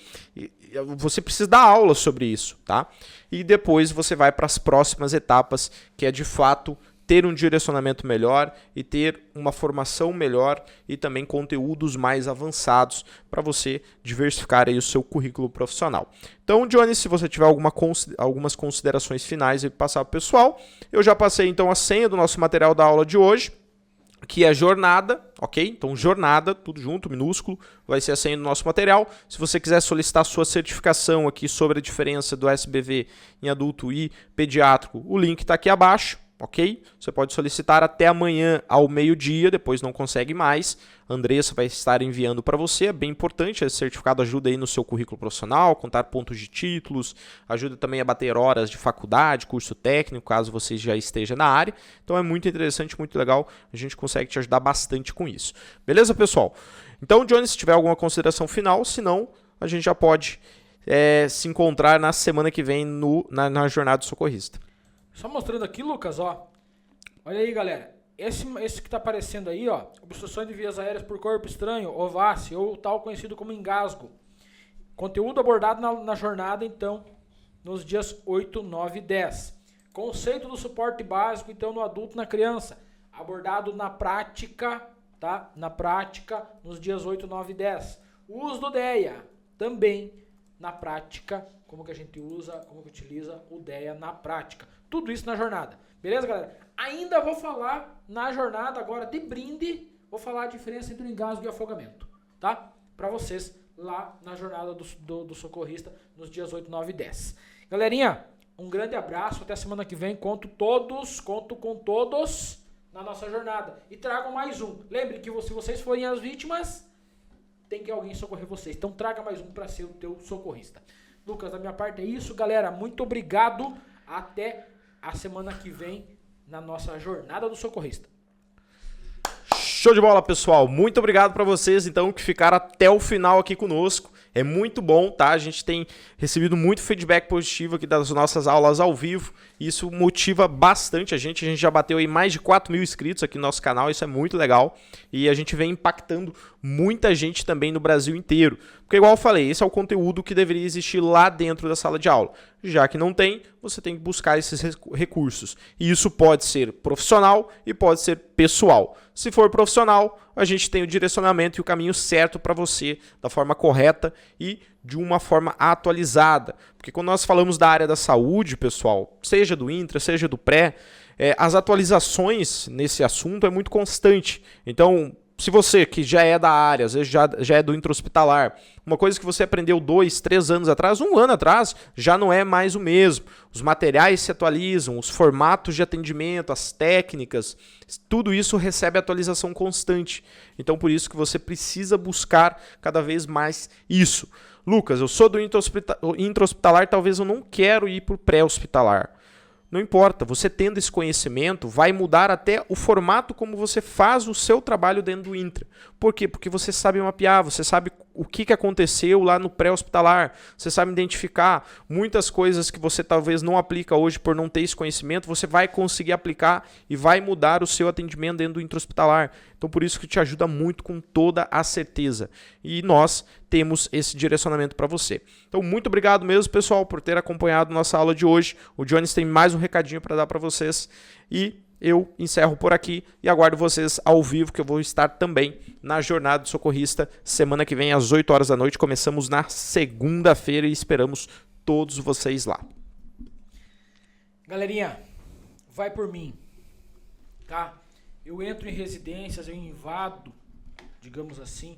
Você precisa dar aula sobre isso, tá? E depois você vai para as próximas etapas, que é de fato ter um direcionamento melhor e ter uma formação melhor e também conteúdos mais avançados para você diversificar aí o seu currículo profissional. Então, Johnny, se você tiver algumas considerações finais e passar para o pessoal, eu já passei então a senha do nosso material da aula de hoje, que é jornada, ok? Então, jornada, tudo junto, minúsculo, vai ser a senha do nosso material. Se você quiser solicitar a sua certificação aqui sobre a diferença do SBV em adulto e pediátrico, o link está aqui abaixo. Ok? Você pode solicitar até amanhã ao meio-dia, depois não consegue mais. A Andressa vai estar enviando para você, é bem importante, esse certificado ajuda aí no seu currículo profissional, contar pontos de títulos, ajuda também a bater horas de faculdade, curso técnico, caso você já esteja na área. Então é muito interessante, muito legal, a gente consegue te ajudar bastante com isso. Beleza, pessoal? Então, Johnny, se tiver alguma consideração final, se não, a gente já pode se encontrar na semana que vem na Jornada do Socorrista. Só mostrando aqui, Lucas, ó. Olha aí, galera. Esse que tá aparecendo aí, ó. Obstruções de vias aéreas por corpo estranho, OVACE, ou tal conhecido como engasgo. Conteúdo abordado na jornada, então, nos dias 8, 9 e 10. Conceito do suporte básico, então, no adulto e na criança. Abordado na prática, tá? Na prática, nos dias 8, 9 e 10. O uso do DEA, também na prática, como que a gente usa, como que utiliza o DEA na prática. Tudo isso na jornada. Beleza, galera? Ainda vou falar na jornada agora de brinde, vou falar a diferença entre o engasgo e o afogamento, tá? Para vocês lá na jornada do socorrista nos dias 8, 9 e 10. Galerinha, um grande abraço, até semana que vem. Conto com todos na nossa jornada. E trago mais um. Lembre que se vocês forem as vítimas, tem que alguém socorrer vocês. Então traga mais um para ser o teu socorrista. Lucas, da minha parte é isso, galera. Muito obrigado. Até a semana que vem na nossa jornada do socorrista. Show de bola, pessoal. Muito obrigado para vocês, então, que ficaram até o final aqui conosco. É muito bom, tá? A gente tem recebido muito feedback positivo aqui das nossas aulas ao vivo. Isso motiva bastante a gente. A gente já bateu aí mais de 4.000 inscritos aqui no nosso canal. Isso é muito legal. E a gente vem impactando muita gente também no Brasil inteiro. Porque igual eu falei, esse é o conteúdo que deveria existir lá dentro da sala de aula. Já que não tem, você tem que buscar esses recursos. E isso pode ser profissional e pode ser pessoal. Se for profissional, a gente tem o direcionamento e o caminho certo para você, da forma correta e de uma forma atualizada. Porque quando nós falamos da área da saúde, pessoal, seja do intra, seja do pré, as atualizações nesse assunto é muito constante. Então, se você que já é da área, às vezes já é do intra-hospitalar, uma coisa que você aprendeu 2, 3 anos atrás, 1 ano atrás, já não é mais o mesmo. Os materiais se atualizam, os formatos de atendimento, as técnicas, tudo isso recebe atualização constante. Então, por isso que você precisa buscar cada vez mais isso. Lucas, eu sou do intra-hospitalar, talvez eu não quero ir para o pré-hospitalar. Não importa, você tendo esse conhecimento, vai mudar até o formato como você faz o seu trabalho dentro do intra. Por quê? Porque você sabe mapear, você sabe o que aconteceu lá no pré-hospitalar, você sabe identificar muitas coisas que você talvez não aplica hoje por não ter esse conhecimento, você vai conseguir aplicar e vai mudar o seu atendimento dentro do intra-hospitalar. Então, por isso que te ajuda muito com toda a certeza. E nós temos esse direcionamento para você. Então, muito obrigado mesmo, pessoal, por ter acompanhado nossa aula de hoje. O Jones tem mais um recadinho para dar para vocês. E eu encerro por aqui e aguardo vocês ao vivo, que eu vou estar também na Jornada do Socorrista, semana que vem, às 8 horas da noite. Começamos na segunda-feira e esperamos todos vocês lá. Galerinha, vai por mim, tá? Eu entro em residências, eu invado, digamos assim,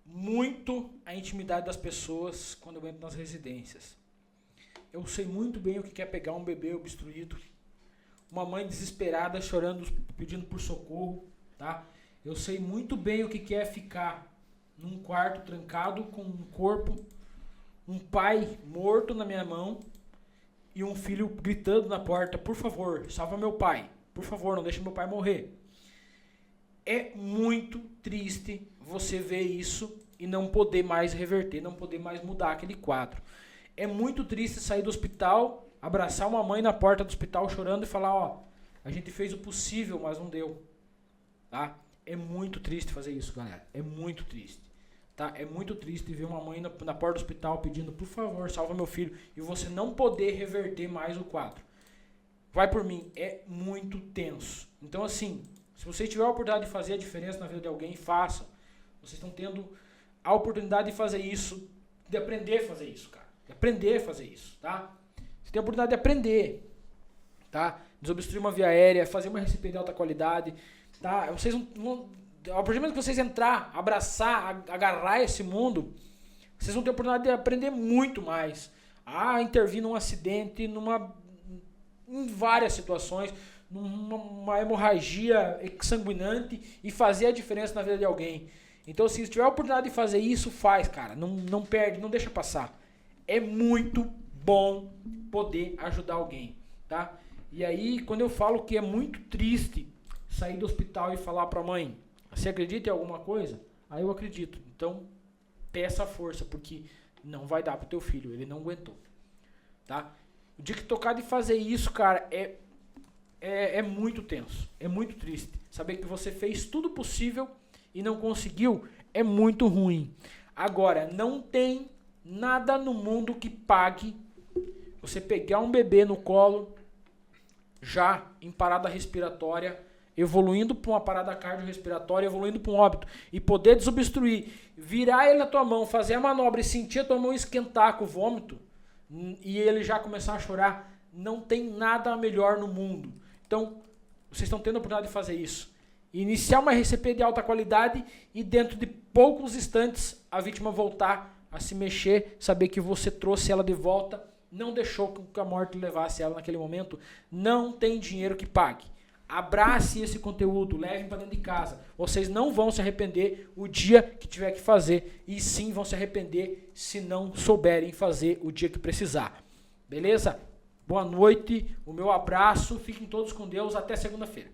muito a intimidade das pessoas quando eu entro nas residências. Eu sei muito bem o que é pegar um bebê obstruído, uma mãe desesperada chorando, pedindo por socorro, tá? Eu sei muito bem o que é ficar num quarto trancado com um corpo, um pai morto na minha mão e um filho gritando na porta: por favor, salva meu pai, por favor, não deixe meu pai morrer. É muito triste você ver isso e não poder mais reverter, não poder mais mudar aquele quadro. É muito triste sair do hospital, abraçar uma mãe na porta do hospital chorando e falar: ó, a gente fez o possível, mas não deu, tá? É muito triste fazer isso, galera. É muito triste, tá? É muito triste ver uma mãe na porta do hospital pedindo: por favor, salva meu filho, e você não poder reverter mais o quadro. Vai por mim, é muito tenso. Então, assim, se você tiver a oportunidade de fazer a diferença na vida de alguém, façam. Vocês estão tendo a oportunidade de fazer isso, de aprender a fazer isso, cara. De aprender a fazer isso, tá? Você tem a oportunidade de aprender, tá? Desobstruir uma via aérea, fazer uma RCP de alta qualidade, tá? Vocês não, ao partir do momento que vocês entrar, abraçar, agarrar esse mundo, vocês vão ter a oportunidade de aprender muito mais. A intervir num acidente, em várias situações, numa hemorragia sanguinante e fazer a diferença na vida de alguém. Então, se tiver a oportunidade de fazer isso, faz, cara. Não perde, não deixa passar. É muito bom poder ajudar alguém, tá? E aí, quando eu falo que é muito triste sair do hospital e falar pra mãe: você acredita em alguma coisa? Aí eu acredito. Então, peça força, porque não vai dar pro teu filho, ele não aguentou, tá? O dia que tocar de fazer isso, cara, é muito tenso, é muito triste. Saber que você fez tudo possível e não conseguiu é muito ruim. Agora, não tem nada no mundo que pague você pegar um bebê no colo, já em parada respiratória, evoluindo para uma parada cardiorrespiratória, evoluindo para um óbito, e poder desobstruir, virar ele na tua mão, fazer a manobra e sentir a tua mão esquentar com o vômito, e ele já começar a chorar. Não tem nada melhor no mundo. Então, vocês estão tendo a oportunidade de fazer isso. Iniciar uma RCP de alta qualidade e dentro de poucos instantes a vítima voltar a se mexer, saber que você trouxe ela de volta, não deixou que a morte levasse ela naquele momento. Não tem dinheiro que pague. Abrace esse conteúdo, levem para dentro de casa. Vocês não vão se arrepender o dia que tiver que fazer, e sim vão se arrepender se não souberem fazer o dia que precisar. Beleza? Boa noite, o meu abraço, fiquem todos com Deus, até segunda-feira.